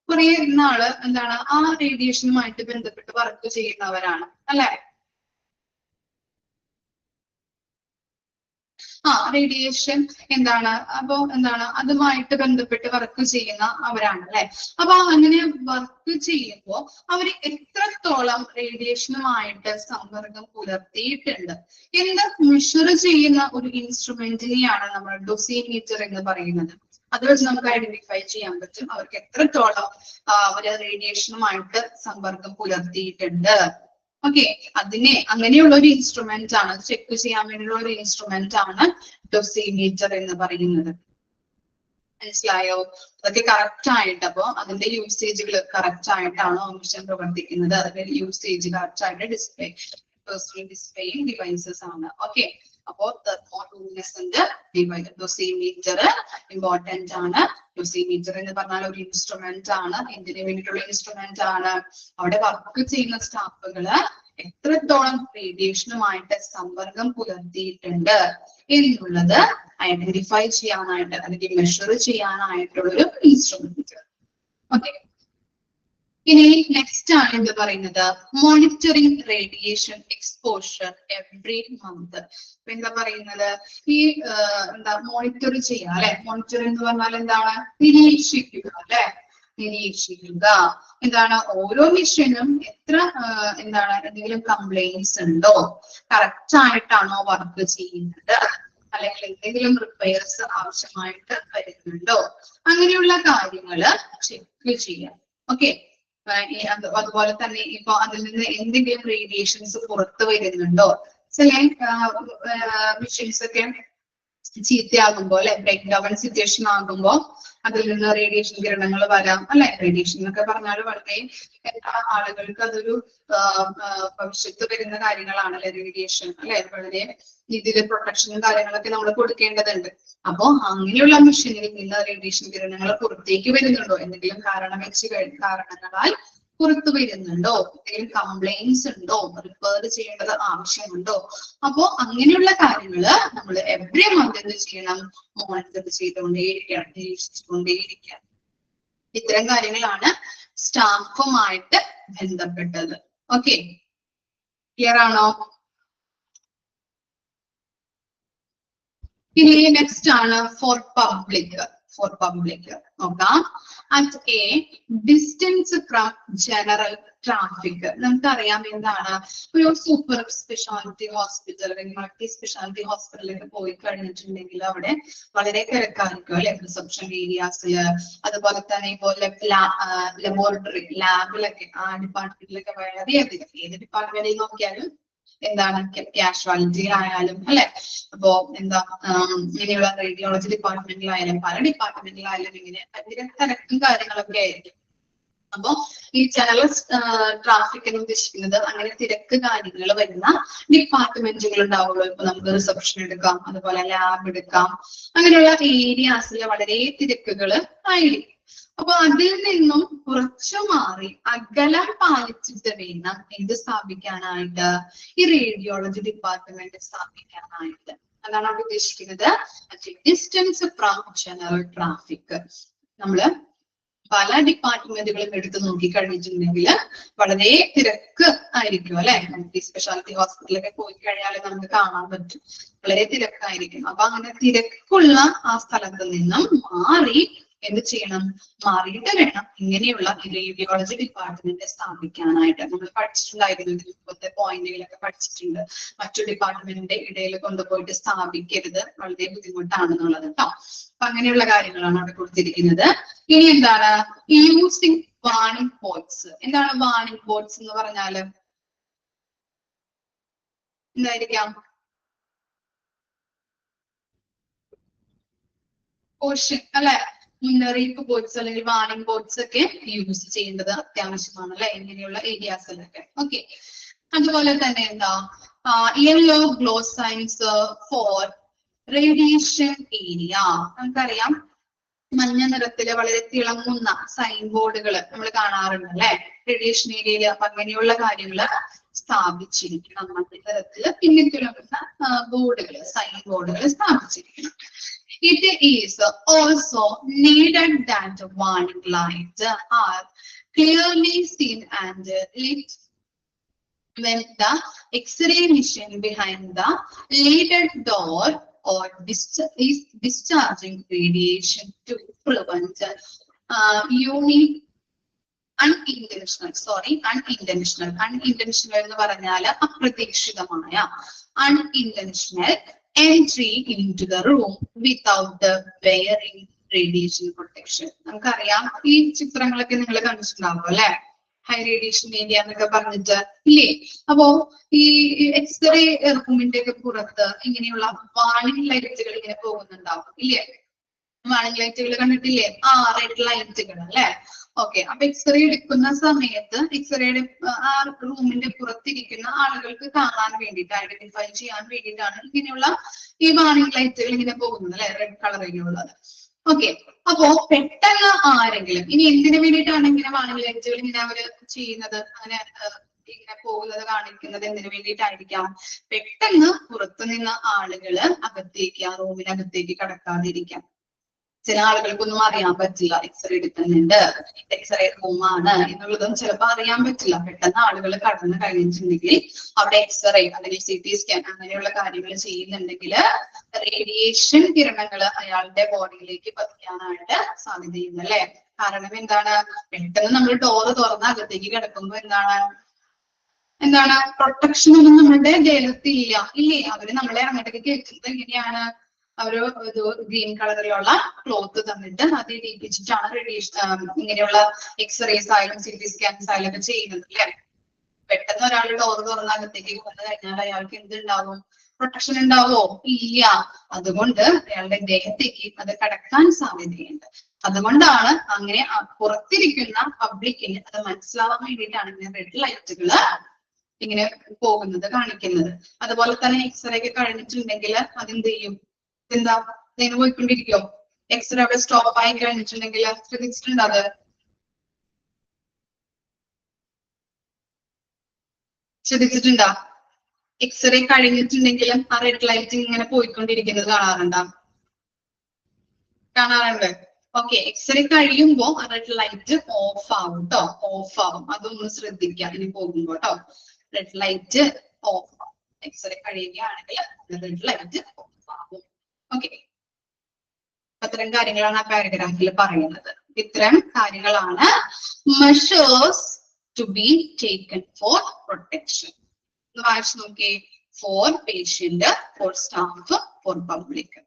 കുറെ നാള് എന്താണ് ആ റേഡിയേഷനുമായിട്ട് ബന്ധപ്പെട്ട് വർക്ക് ചെയ്യുന്നവരാണ് അല്ലെ. റേഡിയേഷൻ എന്താണ്, അപ്പൊ എന്താണ് അതുമായിട്ട് ബന്ധപ്പെട്ട് വർക്ക് ചെയ്യുന്ന അവരാണ് അല്ലെ. അപ്പൊ അങ്ങനെ വർക്ക് ചെയ്യുമ്പോൾ അവര് എത്രത്തോളം റേഡിയേഷനുമായിട്ട് സമ്പർക്കം പുലർത്തിയിട്ടുണ്ട് എന്ന് മെഷർ ചെയ്യുന്ന ഒരു ഇൻസ്ട്രുമെന്റിനെയാണ് നമ്മൾ ഡോസിമീറ്റർ എന്ന് പറയുന്നത്. അത് വെച്ച് നമുക്ക് ഐഡന്റിഫൈ ചെയ്യാൻ പറ്റും അവർക്ക് എത്രത്തോളം അവര് റേഡിയേഷനുമായിട്ട് സമ്പർക്കം പുലർത്തിയിട്ടുണ്ട്. ഓക്കെ, അങ്ങനെയുള്ള ഒരു ഇൻസ്ട്രുമെന്റ് ആണ്, ചെക്ക് ചെയ്യാൻ വേണ്ടിയുള്ള ഒരു ഇൻസ്ട്രുമെന്റ് ആണ് ഡോസിമീറ്റർ എന്ന് പറയുന്നത്. മനസ്സിലായോ? അതൊക്കെ കറക്റ്റ് ആയിട്ട്, അപ്പൊ അതിന്റെ യൂസേജുകൾ കറക്റ്റ് ആയിട്ടാണോ മിഷൻ പ്രവർത്തിക്കുന്നത്, അതിന്റെ യൂസേജ് കറക്റ്റ് ആയിട്ട് ഡിസ്പ്ലേ പേഴ്സണൽ ഡിസ്പ്ലേയിങ് ഡിവൈസസ് ആണ്. ഓക്കെ, അപ്പോ ഡോസിമീറ്റർ ഇമ്പോർട്ടന്റ് ആണ്. ഡോസിമീറ്റർ എന്ന് പറഞ്ഞാൽ ഒരു ഇൻസ്ട്രുമെന്റ് ആണ്. എന്തിനു വേണ്ടിയിട്ടുള്ള ഇൻസ്ട്രുമെന്റ് ആണ്? അവിടെ വർക്ക് ചെയ്യുന്ന സ്റ്റാഫുകള് എത്രത്തോളം റേഡിയേഷനുമായിട്ട് സമ്പർക്കം പുലർത്തിയിട്ടുണ്ട് എന്നുള്ളത് ഐഡന്റിഫൈ ചെയ്യാനായിട്ട്, അല്ലെങ്കിൽ മെഷർ ചെയ്യാനായിട്ടുള്ള ഒരു ഇൻസ്ട്രുമെന്റ്. ഓക്കെ, ഇനി നെക്സ്റ്റ് ആണ് എന്ത് പറയുന്നത്? Monitoring radiation exposure every month. എന്താ പറയുന്നത്? ഈ എന്താ മോണിറ്റർ ചെയ്യുക അല്ലെ. മോണിറ്റർ എന്ന് പറഞ്ഞാൽ എന്താണ്? നിരീക്ഷിക്കുക അല്ലെ, നിരീക്ഷിക്കുക. എന്താണ്? ഓരോ മിഷനും എത്ര എന്താണ് എന്തെങ്കിലും കംപ്ലൈന്റ്സ് ഉണ്ടോ, കറക്റ്റ് ആയിട്ടാണോ വർക്ക് ചെയ്യുന്നത്, അല്ലെങ്കിൽ എന്തെങ്കിലും റിപ്പയർസ് ആവശ്യമായിട്ട് വരുന്നുണ്ടോ, അങ്ങനെയുള്ള കാര്യങ്ങള് ചെക്ക് ചെയ്യാം. ഓക്കെ, അതുപോലെ തന്നെ ഇപ്പൊ അതിൽ നിന്ന് എന്തെങ്കിലും റേഡിയേഷൻസ് പുറത്തു വരുന്നുണ്ടോ. ചില മെഷീൻസ് ഒക്കെ ചീത്തയാകുമ്പോ അല്ലെ, ബ്രേക്ക് ഡൗൺ സിറ്റുവേഷൻ ആകുമ്പോ അതിൽ നിന്ന് റേഡിയേഷൻ കിരണങ്ങൾ വരാം അല്ലെ. റേഡിയേഷൻ എന്നൊക്കെ പറഞ്ഞാൽ വളരെ ആളുകൾക്ക് അതൊരു ഭവിഷ്യത്ത് വരുന്ന കാര്യങ്ങളാണല്ലേ റേഡിയേഷൻ അല്ലെ. വളരെ രീതിയിൽ പ്രൊട്ടക്ഷനും കാര്യങ്ങളൊക്കെ നമ്മൾ കൊടുക്കേണ്ടതുണ്ട്. അപ്പോ അങ്ങനെയുള്ള മെഷീനിൽ നിന്ന് റേഡിയേഷൻ കിരണങ്ങൾ പുറത്തേക്ക് വരുന്നുണ്ടോ, എന്തെങ്കിലും കാരണങ്ങളാൽ പുറത്തു വരുന്നുണ്ടോ, എന്തെങ്കിലും കംപ്ലൈന്റ്സ് ഉണ്ടോ, റിപ്പയർ ചെയ്യേണ്ടത് ആവശ്യമുണ്ടോ. അപ്പോ അങ്ങനെയുള്ള കാര്യങ്ങള് നമ്മൾ എവറി മന്ത് എന്ത് ചെയ്യണം? മോണിറ്റർ ചെയ്തുകൊണ്ടേയിരിക്കണം, നിരീക്ഷിച്ചുകൊണ്ടേയിരിക്കണം. ഇത്തരം കാര്യങ്ങളാണ് സ്റ്റാഫുമായിട്ട് ബന്ധപ്പെട്ടത്. ഓക്കെ, ക്ലിയർ ആണോ? ഇനി നെക്സ്റ്റ് ആണ് ഫോർ പബ്ലിക്. നോക്കാം. At A distance from general traffic. നമുക്കറിയാം എന്താണ്, ഒരു സൂപ്പർ സ്പെഷ്യാലിറ്റി ഹോസ്പിറ്റൽ അല്ലെങ്കിൽ മൾട്ടി സ്പെഷ്യാലിറ്റി ഹോസ്പിറ്റലിലൊക്കെ പോയി കഴിഞ്ഞിട്ടുണ്ടെങ്കിൽ അവിടെ വളരെ തിരക്കായിരിക്കും അല്ലെ, റിസപ്ഷൻ ഏരിയാസില്. അതുപോലെ തന്നെ ഇപ്പോൾ ലബോറട്ടറി ലാബിലൊക്കെ ആ ഡിപ്പാർട്ട്മെന്റിലൊക്കെ വളരെയധികം, ഏത് ഡിപ്പാർട്ട്മെന്റിൽ നോക്കിയാലും എന്താണ് കാഷ്വാലിറ്റി ആയാലും അല്ലെ, അപ്പോ എന്താ ഇങ്ങനെയുള്ള റേഡിയോളജി ഡിപ്പാർട്ട്മെന്റിലായാലും പല ഡിപ്പാർട്ട്മെന്റിലായാലും ഇങ്ങനെ ഭയങ്കര തിരക്കും കാര്യങ്ങളൊക്കെ ആയിരിക്കും. അപ്പൊ ഈ ജനറൽ ട്രാഫിക് എന്ന് ഉദ്ദേശിക്കുന്നത് അങ്ങനെ തിരക്ക് കാര്യങ്ങൾ വരുന്ന ഡിപ്പാർട്ട്മെന്റുകൾ ഉണ്ടാവുള്ളൂ. ഇപ്പൊ നമുക്ക് റിസപ്ഷൻ എടുക്കാം, അതുപോലെ ലാബ് എടുക്കാം, അങ്ങനെയുള്ള ഏരിയാസിൽ വളരെ തിരക്കുകൾ ആയിരിക്കും. അപ്പൊ അതിൽ നിന്നും കുറച്ചു മാറി അകലം പാലിച്ചിട്ട് വേണം എന്ത് സ്ഥാപിക്കാനായിട്ട്, ഈ റേഡിയോളജി ഡിപ്പാർട്ട്മെന്റ് സ്ഥാപിക്കാനായിട്ട്. അതാണ് അവിടെ ഉദ്ദേശിക്കുന്നത്. Distance from general traffic. നമ്മള് പല ഡിപ്പാർട്ട്മെന്റുകളും എടുത്ത് നോക്കി കഴിഞ്ഞിട്ടുണ്ടെങ്കിൽ വളരെ തിരക്ക് ആയിരിക്കും അല്ലെ. മൾട്ടി സ്പെഷ്യാലിറ്റി ഹോസ്പിറ്റലൊക്കെ പോയി കഴിഞ്ഞാൽ നമുക്ക് കാണാൻ പറ്റും, വളരെ തിരക്കായിരിക്കും. അപ്പൊ അങ്ങനെ തിരക്കുള്ള ആ സ്ഥലത്ത് നിന്നും മാറി എന്ത് ചെയ്യണം, മാറിയിട്ട് വേണം ഇങ്ങനെയുള്ള റേഡിയോളജി ഡിപ്പാർട്ട്മെന്റ് സ്ഥാപിക്കാനായിട്ട്. നമ്മൾ പഠിച്ചിട്ടുണ്ടായിരുന്നു, ഇപ്പോഴത്തെ പോയിന്റുകളൊക്കെ പഠിച്ചിട്ടുണ്ട്. മറ്റു ഡിപ്പാർട്ട്മെന്റിന്റെ ഇടയിൽ കൊണ്ടുപോയിട്ട് സ്ഥാപിക്കരുത്, വളരെ ബുദ്ധിമുട്ടാണെന്നുള്ളത് കേട്ടോ. അപ്പൊ അങ്ങനെയുള്ള കാര്യങ്ങളാണ് അവിടെ കൊടുത്തിരിക്കുന്നത്. ഇനി എന്താണ് യൂസിങ് വാർണിംഗ് ബോർഡ്സ്. എന്താണ് വാർണിംഗ് ബോർഡ്സ് എന്ന് പറഞ്ഞാല്? എന്തായിരിക്കാം? കോഷൻ അല്ലെ, മുന്നറിയിപ്പ് ബോർഡ്സ് അല്ലെങ്കിൽ വാർണിംഗ് ബോർഡ്സ് ഒക്കെ യൂസ് ചെയ്യേണ്ടത് അത്യാവശ്യമാണ് അല്ലെ, ഇങ്ങനെയുള്ള ഏരിയാസിലൊക്കെ. ഓക്കെ, അതുപോലെ തന്നെ എന്താ yellow glow signs for radiation area. നമുക്കറിയാം മഞ്ഞ നിറത്തില് വളരെ തിളങ്ങുന്ന സൈൻ ബോർഡുകൾ നമ്മൾ കാണാറുണ്ട് അല്ലെ റേഡിയേഷൻ ഏരിയയിൽ. അപ്പൊ അങ്ങനെയുള്ള കാര്യങ്ങൾ സ്ഥാപിച്ചിരിക്കണം. മഞ്ഞ നിറത്തില് പിന്നെ തിളങ്ങുന്ന ബോർഡുകൾ, സൈൻ ബോർഡുകൾ സ്ഥാപിച്ചിരിക്കണം. It is also needed that warning lights are clearly seen and lit when the X-ray machine behind the lighted door or is discharging radiation to prevent unintentional എന്ന് പറഞ്ഞാൽ അപ്രതീക്ഷിതമായ unintentional entry into the room without wearing radiation protection. നമുക്കറിയാം ഈ ചിത്രങ്ങളൊക്കെ നിങ്ങൾ കണ്ടിട്ടുണ്ടാവും അല്ലെ, high radiation area എന്നൊക്കെ പറഞ്ഞിട്ട് ഇല്ലേ. അപ്പോ ഈ എക്സ്റേ റൂമിന്റെ ഒക്കെ പുറത്ത് ഇങ്ങനെയുള്ള വാർണിംഗ് ലൈറ്റുകൾ ഇങ്ങനെ പോകുന്നുണ്ടാവും ഇല്ലേ. വാർണിംഗ് ലൈറ്റുകൾ കണ്ടിട്ടില്ലേ? റെഡ് ലൈറ്റുകൾ അല്ലെ. ഓക്കെ, അപ്പൊ എക്സ്റേ എടുക്കുന്ന സമയത്ത് എക്സ്റേയുടെ ആ റൂമിന്റെ പുറത്തിരിക്കുന്ന ആളുകൾക്ക് കാണാൻ വേണ്ടിയിട്ട്, ഐഡന്റിഫൈ ചെയ്യാൻ വേണ്ടിയിട്ടാണ് ഇങ്ങനെയുള്ള ഈ വാർണിംഗ് ലൈറ്റുകൾ ഇങ്ങനെ പോകുന്നത് അല്ലെ, റെഡ് കളറിലുള്ളത്. ഓക്കെ, അപ്പോ പെട്ടെന്ന് ആരെങ്കിലും, ഇനി എന്തിനു വേണ്ടിയിട്ടാണ് ഇങ്ങനെ വാർണിംഗ് ലൈറ്റുകൾ ഇങ്ങനെ അവര് ചെയ്യുന്നത്, അങ്ങനെ ഇങ്ങനെ പോകുന്നത് കാണിക്കുന്നത് എന്തിനു വേണ്ടിയിട്ടായിരിക്കാം? പെട്ടെന്ന് പുറത്തുനിന്ന് ആളുകള് അകത്തേക്ക്, ആ റൂമിനകത്തേക്ക് കടക്കാതിരിക്കാം. ചില ആളുകൾക്കൊന്നും അറിയാൻ പറ്റില്ല എക്സ്റേ എടുക്കുന്നുണ്ട്, എക്സ്റേ റൂമാണ് എന്നുള്ളതും ചിലപ്പോൾ അറിയാൻ പറ്റില്ല. പെട്ടെന്ന് ആളുകൾ കടന്നു കഴിഞ്ഞിട്ടുണ്ടെങ്കിൽ അവിടെ എക്സ്റേ അല്ലെങ്കിൽ CT സ്കാൻ അങ്ങനെയുള്ള കാര്യങ്ങൾ ചെയ്യുന്നുണ്ടെങ്കിൽ റേഡിയേഷൻ കിരണങ്ങൾ അയാളുടെ ബോഡിയിലേക്ക് പതിക്കാനായിട്ട് സാധ്യതയുണ്ട് അല്ലെ. കാരണം എന്താണ്, പെട്ടെന്ന് നമ്മൾ ഡോറ് തുറന്ന് അകത്തേക്ക് കിടക്കുമ്പോൾ എന്താണ് പ്രൊട്ടക്ഷൻ ഒന്നും നമ്മുടെ ദേഹത്തില്ല ഇല്ലേ. അവര് നമ്മളെ അങ്ങോട്ടേക്ക് കേൾക്കുന്നത് എങ്ങനെയാണ്, അവര് ഗ്രീൻ കളറിലുള്ള ക്ലോത്ത് തന്നിട്ട് അത് ഇടിപ്പിച്ചിട്ടാണ് റേഡിയേഷൻ ഇങ്ങനെയുള്ള എക്സ്റേസ് ആയാലും CT സ്കാൻസ് ആയാലും ഒക്കെ ചെയ്യുന്നത് അല്ലെ. പെട്ടെന്ന് ഒരാൾ ഡോറ് തുറന്ന് അകത്തേക്ക് വന്നു കഴിഞ്ഞാൽ അയാൾക്ക് എന്തുണ്ടാവും, പ്രൊട്ടക്ഷൻ ഉണ്ടാവോ? ഇല്ല. അതുകൊണ്ട് അയാളുടെ ദേഹത്തേക്ക് അത് കടക്കാൻ സാധ്യതയുണ്ട്. അതുകൊണ്ടാണ് അങ്ങനെ പുറത്തിരിക്കുന്ന പബ്ലിക്കിന് അത് മനസ്സിലാവാൻ വേണ്ടിയിട്ടാണ് ഇങ്ങനെ റെഡ് ലൈറ്റുകൾ ഇങ്ങനെ പോകുന്നത് കാണിക്കുന്നത്. അതുപോലെ തന്നെ എക്സ്റേ ഒക്കെ കഴിഞ്ഞിട്ടുണ്ടെങ്കിൽ അതെന്ത് ചെയ്യും, എന്താ ഇങ്ങനെ പോയിക്കൊണ്ടിരിക്കോ? എക്സ്റേ അവിടെ സ്റ്റോപ്പ് ആയി കഴിഞ്ഞിട്ടുണ്ടെങ്കിൽ ശ്രദ്ധിച്ചിട്ടുണ്ട്, അത് ശ്രദ്ധിച്ചിട്ടുണ്ടോ? എക്സ്റേ കഴിഞ്ഞിട്ടുണ്ടെങ്കിലും ആ റെഡ് ലൈറ്റ് ഇങ്ങനെ പോയിക്കൊണ്ടിരിക്കുന്നത് കാണാറുണ്ട്. ഓക്കെ, എക്സ്റേ കഴിയുമ്പോ ആ റെഡ് ലൈറ്റ് ഓഫ് ആവും കേട്ടോ, ഓഫ് ആവും. അതൊന്ന് ശ്രദ്ധിക്കാം ഇനി പോകുമ്പോ കേട്ടോ. റെഡ് ലൈറ്റ് ഓഫ് ആവും, എക്സ്റേ കഴിയുകയാണെങ്കിൽ റെഡ് ലൈറ്റ് ഓഫ് ആവും. ഓക്കെ, അത്തരം കാര്യങ്ങളാണ് ആ പാരഗ്രാഫിൽ പറയുന്നത്. ഇത്തരം കാര്യങ്ങളാണ് measures to be taken for protection. ഒന്ന് വായിച്ചു നോക്കിയേ. For patient, for staff, for public.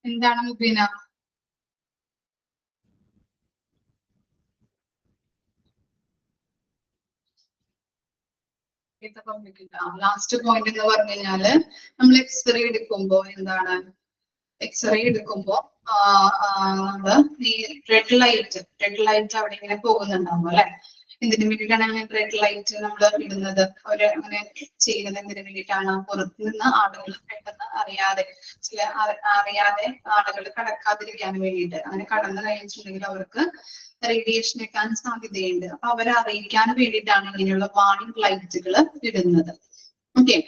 എന്താണ് മുബീന? ലാസ്റ്റ് പോയിന്റ് എന്ന് പറഞ്ഞു കഴിഞ്ഞാല് നമ്മൾ എക്സ്റേ എടുക്കുമ്പോ എന്താണ്, എക്സ്റേ എടുക്കുമ്പോ നമ്മള് ഈ റെഡ് ലൈറ്റ് അവിടെ ഇങ്ങനെ പോകുന്നുണ്ടാവും അല്ലെ. എന്തിനു വേണ്ടിയിട്ടാണ് അങ്ങനെ റെഡ് ലൈറ്റ് നമ്മൾ ഇടുന്നത്? അവര് അങ്ങനെ ചെയ്യുന്നത് എന്തിനു വേണ്ടിയിട്ടാണ്? പുറത്തു നിന്ന് ആളുകൾ പെട്ടെന്ന് അറിയാതെ ആളുകൾ കടക്കാതിരിക്കാൻ വേണ്ടിയിട്ട്. അങ്ങനെ കടന്നു കഴിഞ്ഞിട്ടുണ്ടെങ്കിൽ അവർക്ക് റേഡിയേഷൻ എത്താൻ സാധ്യതയുണ്ട്. അപ്പൊ അവരെ അറിയിക്കാൻ വേണ്ടിയിട്ടാണ് ഇങ്ങനെയുള്ള വാർണിംഗ് ലൈറ്റുകൾ ഇടുന്നത്. ഓക്കെ,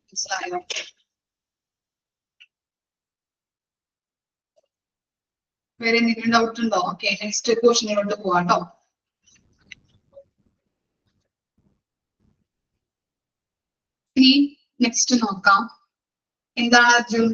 മനസ്സിലായോ? വേറെ എന്തെങ്കിലും ഡൗട്ട് ഉണ്ടോ? ഓക്കെ, നെക്സ്റ്റ് ക്വസ്റ്റ്യനിലോട്ട് പോവാട്ടോ. ഇനി നെക്സ്റ്റ് നോക്കാം. എന്താണ് അർജുൻ?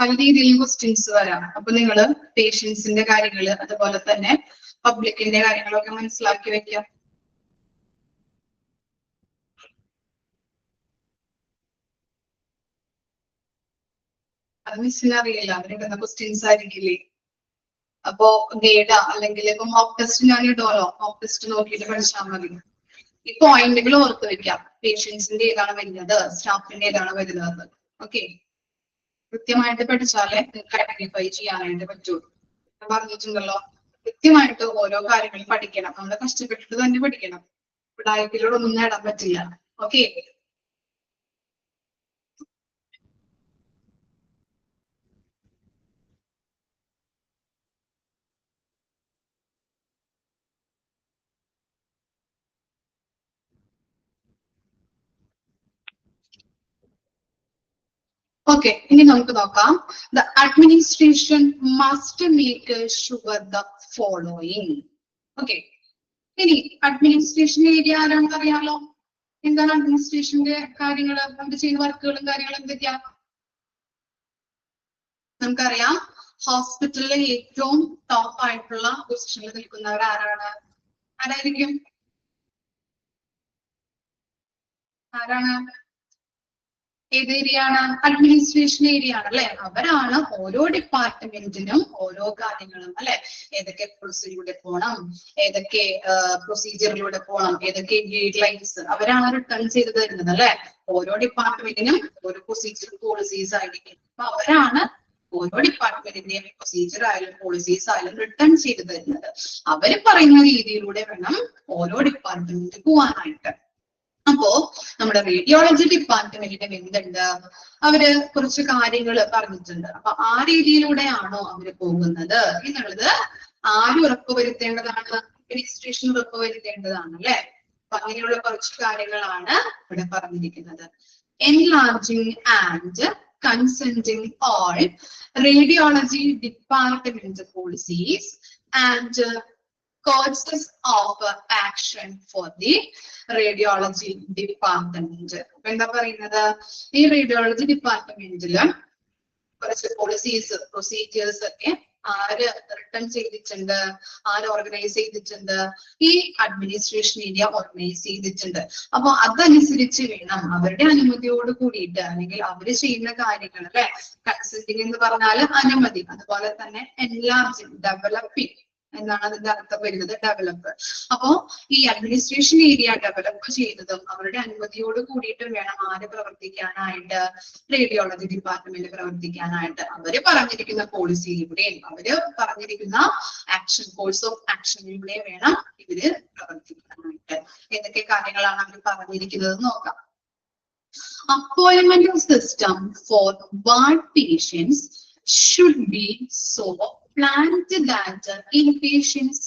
പല രീതിയിലും ക്വസ്റ്റ്യൻസ് വരാം. അപ്പൊ നിങ്ങള് പേഷ്യൻസിന്റെ കാര്യങ്ങള് അതുപോലെ തന്നെ പബ്ലിക്കിന്റെ കാര്യങ്ങളൊക്കെ മനസ്സിലാക്കി വെക്കാം. അത് മിസ്സിന് അറിയില്ല, അവരിടുന്ന ക്വസ്റ്റ്യൻസ് ആയിരിക്കില്ലേ. അപ്പോ ഗൈഡ അല്ലെങ്കിൽ ഇപ്പൊ മോക്ക് ടെസ്റ്റ് ഞാൻ ഇടുമല്ലോ, മോക്ക് ടെസ്റ്റ് നോക്കിയിട്ട് പഠിച്ചാൽ മതി. ഈ പോയിന്റുകൾ ഓർത്ത് വെക്കാം. പേഷ്യൻസിന്റെ ഏതാണ് വരുന്നത്, സ്റ്റാഫിന്റെ ഏതാണ് വരുന്നത്. ഓക്കെ, കൃത്യമായിട്ട് പഠിച്ചാലേ നിങ്ങൾക്ക് ഐഡന്റിഫൈ ചെയ്യാനായിട്ട് പറ്റുള്ളൂ. പറഞ്ഞിട്ടുണ്ടല്ലോ, കൃത്യമായിട്ട് ഓരോ കാര്യങ്ങളും പഠിക്കണം. നമ്മൾ കഷ്ടപ്പെട്ടിട്ട് തന്നെ പഠിക്കണം. ഡയറ്റിലൂടെ നേടാൻ പറ്റില്ല. ഓക്കെ, ഓക്കെ, ഇനി നമുക്ക് നോക്കാം. The administration must make sure the following. Okay, ഇനി അഡ്മിനിസ്ട്രേഷൻ ഏരിയ ആരാണെന്ന് അറിയാലോ. എന്താണ് അഡ്മിനിസ്ട്രേഷന്റെ കാര്യങ്ങൾ, അവർ ചെയ്യുന്ന വർക്കുകളും കാര്യങ്ങളും എന്തൊക്കെയാ? നമുക്കറിയാം ഹോസ്പിറ്റലിലെ ഏറ്റവും ടോപ്പ് ആയിട്ടുള്ള പൊസിഷനിൽ നിൽക്കുന്നവർ ആരാണ്? ആരായിരിക്കും? ആരാണ്? ഏത് ഏരിയ ആണ്? അഡ്മിനിസ്ട്രേഷൻ ഏരിയ ആണ് അല്ലെ. അവരാണ് ഓരോ ഡിപ്പാർട്ട്മെന്റിനും ഓരോ കാര്യങ്ങളും അല്ലെ, ഏതൊക്കെ പ്രൊസീജിയറിലൂടെ പോകണം, ഏതൊക്കെ പ്രൊസീജിയറിലൂടെ പോകണം, ഏതൊക്കെ ഗൈഡ് ലൈൻസ് അവരാണ് റിട്ടേൺ ചെയ്ത് തരുന്നത് അല്ലെ. ഓരോ ഡിപ്പാർട്ട്മെന്റിനും ഓരോ പ്രൊസീജിയർ പോളിസീസ് ആയിരിക്കും. അപ്പൊ അവരാണ് ഓരോ ഡിപ്പാർട്ട്മെന്റിന്റെയും പ്രൊസീജിയർ ആയാലും പോളിസീസ് ആയാലും റിട്ടേൺ ചെയ്ത് തരുന്നത്. അവര് പറയുന്ന രീതിയിലൂടെ വേണം ഓരോ ഡിപ്പാർട്ട്മെന്റിൽ പോവാനായിട്ട്. അപ്പോ നമ്മുടെ റേഡിയോളജി ഡിപ്പാർട്ട്മെന്റിന്റെ എന്തുണ്ട്, അവര് കുറച്ച് കാര്യങ്ങൾ പറഞ്ഞിട്ടുണ്ട്. അപ്പൊ ആ രീതിയിലൂടെയാണോ അവര് പോകുന്നത് എന്നുള്ളത് ആര് ഉറപ്പുവരുത്തേണ്ടതാണ്? അഡ്മിനിസ്ട്രേഷൻ ഉറപ്പുവരുത്തേണ്ടതാണ് അല്ലെ. അപ്പൊ അങ്ങനെയുള്ള കുറച്ച് കാര്യങ്ങളാണ് ഇവിടെ പറഞ്ഞിരിക്കുന്നത്. Enlarging and consenting all radiology department policies and courses of action for the radiology department. അപ്പൊ എന്താ പറയുന്നത്, ഈ റേഡിയോളജി ഡിപ്പാർട്ട്മെന്റില് കുറച്ച് പോളിസീസ് പ്രൊസീജിയേഴ്സ് ഒക്കെ ആര് റിട്ടേൺ ചെയ്തിട്ടുണ്ട്, ആര് ഓർഗനൈസ് ചെയ്തിട്ടുണ്ട്? ഈ അഡ്മിനിസ്ട്രേഷൻ ഏരിയ ഓർഗനൈസ് ചെയ്തിട്ടുണ്ട്. അപ്പൊ അതനുസരിച്ച് വേണം അവരുടെ അനുമതിയോട് കൂടിയിട്ട്, അല്ലെങ്കിൽ അവര് ചെയ്യുന്ന കാര്യങ്ങൾ അല്ലെ. കൺസൾട്ടിങ് എന്ന് പറഞ്ഞാൽ അനുമതി, അതുപോലെ തന്നെ എൻലാർജിങ്, ഡെവലപ്പിംഗ് എന്നാണ് അതിന്റെ അർത്ഥം വരുന്നത്, ഡെവലപ്പ്. അപ്പോ ഈ അഡ്മിനിസ്ട്രേഷൻ ഏരിയ ഡെവലപ്പ് ചെയ്തതും അവരുടെ അനുമതിയോട് കൂടിയിട്ട് വേണം ആര് പ്രവർത്തിക്കാനായിട്ട്? Radiology department പ്രവർത്തിക്കാനായിട്ട്. അവര് പറഞ്ഞിരിക്കുന്ന പോളിസിയിലൂടെയും അവര് പറഞ്ഞിരിക്കുന്ന ആക്ഷൻ, കോഴ്സ് ഓഫ് ആക്ഷനിലൂടെ വേണം ഇവര് പ്രവർത്തിക്കാനായിട്ട്. ഏതൊക്കെ കാര്യങ്ങളാണ് അവർ പറഞ്ഞിരിക്കുന്നത് നോക്കാം. Appointment system for ward patients should be so planned that inpatients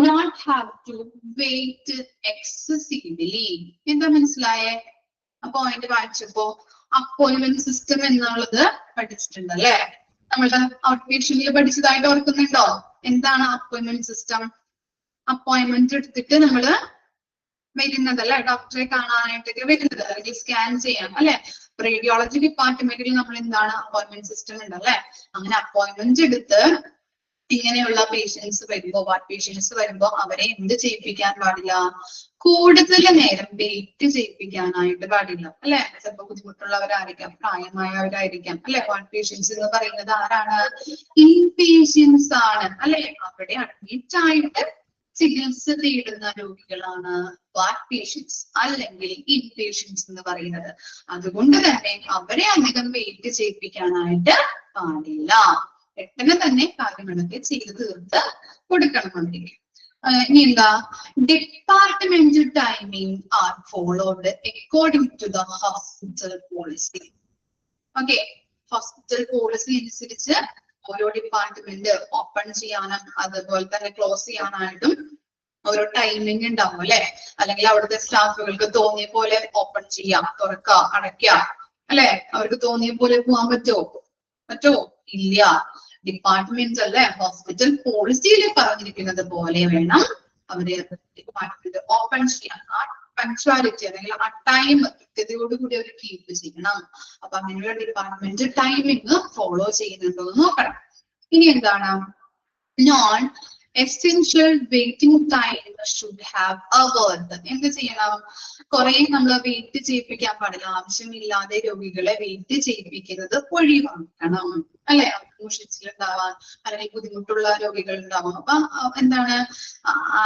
not have to wait excessively. എന്താ മനസ്സിലായേ? ആ പോയിന്റ് വായിച്ചപ്പോ അപ്പോയിന്റ്മെന്റ് സിസ്റ്റം എന്നുള്ളത് പഠിച്ചിട്ടുണ്ട് അല്ലെ. നമ്മളുടെ ഔട്ട് പേഷ്യന്റിൽ പഠിച്ചതായിട്ട് ഓർക്കുന്നുണ്ടോ? എന്താണ് അപ്പോയിന്റ്മെന്റ് സിസ്റ്റം? അപ്പോയിന്റ്മെന്റ് എടുത്തിട്ട് നമ്മള് വരുന്നത് അല്ലെ, ഡോക്ടറെ കാണാനായിട്ടൊക്കെ വരുന്നത്, അല്ലെങ്കിൽ സ്കാൻ ചെയ്യാം അല്ലെ. റേഡിയോളജി ഡിപ്പാർട്ട്മെന്റിൽ നമ്മൾ എന്താണ് അപ്പോയിന്റ്മെന്റ് സിസ്റ്റം ഉണ്ട് അല്ലെ. അങ്ങനെ അപ്പോയിന്റ്മെന്റ് എടുത്ത് ഇങ്ങനെയുള്ള പേഷ്യൻസ് വരുമ്പോ, വാർഡ് പേഷ്യൻസ് വരുമ്പോ അവരെ എന്ത് ചെയ്യിപ്പിക്കാൻ പാടില്ല? കൂടുതൽ നേരം വെയിറ്റ് ചെയ്യിപ്പിക്കാനായിട്ട് പാടില്ല അല്ലെ. ചിലപ്പോൾ ബുദ്ധിമുട്ടുള്ളവരായിരിക്കാം, പ്രായമായവരായിരിക്കാം അല്ലെ. വാർഡ് പേഷ്യൻസ് എന്ന് പറയുന്നത് ആരാണ്? ഇൻപേഷ്യൻസ് ആണ് അല്ലെ. അവിടെ അഡ്മിറ്റ് ആയിട്ട് ചികിത്സ തേടുന്ന രോഗികളാണ് വാർഡ് പേഷ്യൻസ് അല്ലെങ്കിൽ ഇൻപേഷ്യൻസ് എന്ന് പറയുന്നത്. അതുകൊണ്ട് തന്നെ അവരെ അധികം വെയിറ്റ് ചെയ്യിപ്പിക്കാനായിട്ട് പാടില്ല. പെട്ടെന്ന് തന്നെ കാര്യങ്ങളൊക്കെ ചെയ്ത് തീർത്ത് കൊടുക്കണം അവർക്ക്. ഇനി എന്താ? Department timing are followed according to the hospital policy. Okay, hospital policy അനുസരിച്ച് ഓരോ ഡിപ്പാർട്ട്മെന്റ് ഓപ്പൺ ചെയ്യാനും അതുപോലെ തന്നെ ക്ലോസ് ചെയ്യാനായിട്ടും ഓരോ ടൈമിംഗ് ഉണ്ടാവും അല്ലെ. അല്ലെങ്കിൽ അവിടുത്തെ സ്റ്റാഫുകൾക്ക് തോന്നിയ പോലെ ഓപ്പൺ ചെയ്യാം, തുറക്കാം, അടയ്ക്കാം അല്ലെ. അവർക്ക് തോന്നിയ പോലെ പോകാൻ പറ്റുമോ? ഇല്ല. ഡിപ്പാർട്ട്മെന്റ് അല്ലെ ഹോസ്പിറ്റൽ പോളിസിയിൽ പറഞ്ഞിരിക്കുന്നത് പോലെ വേണം അവര് ഡിപ്പാർട്ട്മെന്റ് ഓപ്പൺ ചെയ്യാൻ. ആ പങ്ക്ച്വാലിറ്റി അല്ലെങ്കിൽ ആ ടൈം കൃത്യതയോടുകൂടി അവർ കീപ്പ് ചെയ്യണം. അപ്പൊ അങ്ങനെയുള്ള ഡിപ്പാർട്ട്മെന്റ് ടൈമിംഗ് ഫോളോ ചെയ്യുന്നുണ്ടോ എന്ന് നോക്കണം. ഇനി എന്താണ്? Non essential waiting time should have award. എന്ത് ചെയ്യണം? കുറെ നമ്മൾ വെയിറ്റ് ചെയ്യിപ്പിക്കാൻ പാടില്ല. ആവശ്യമില്ലാതെ രോഗികളെ വെയിറ്റ് ചെയ്യിപ്പിക്കുന്നത് ഒഴിവാക്കണം അല്ലെ. മൂഷിച്ചിലുണ്ടാവാൻ അല്ലെങ്കിൽ ബുദ്ധിമുട്ടുള്ള രോഗികൾ ഉണ്ടാവാം. അപ്പൊ എന്താണ്?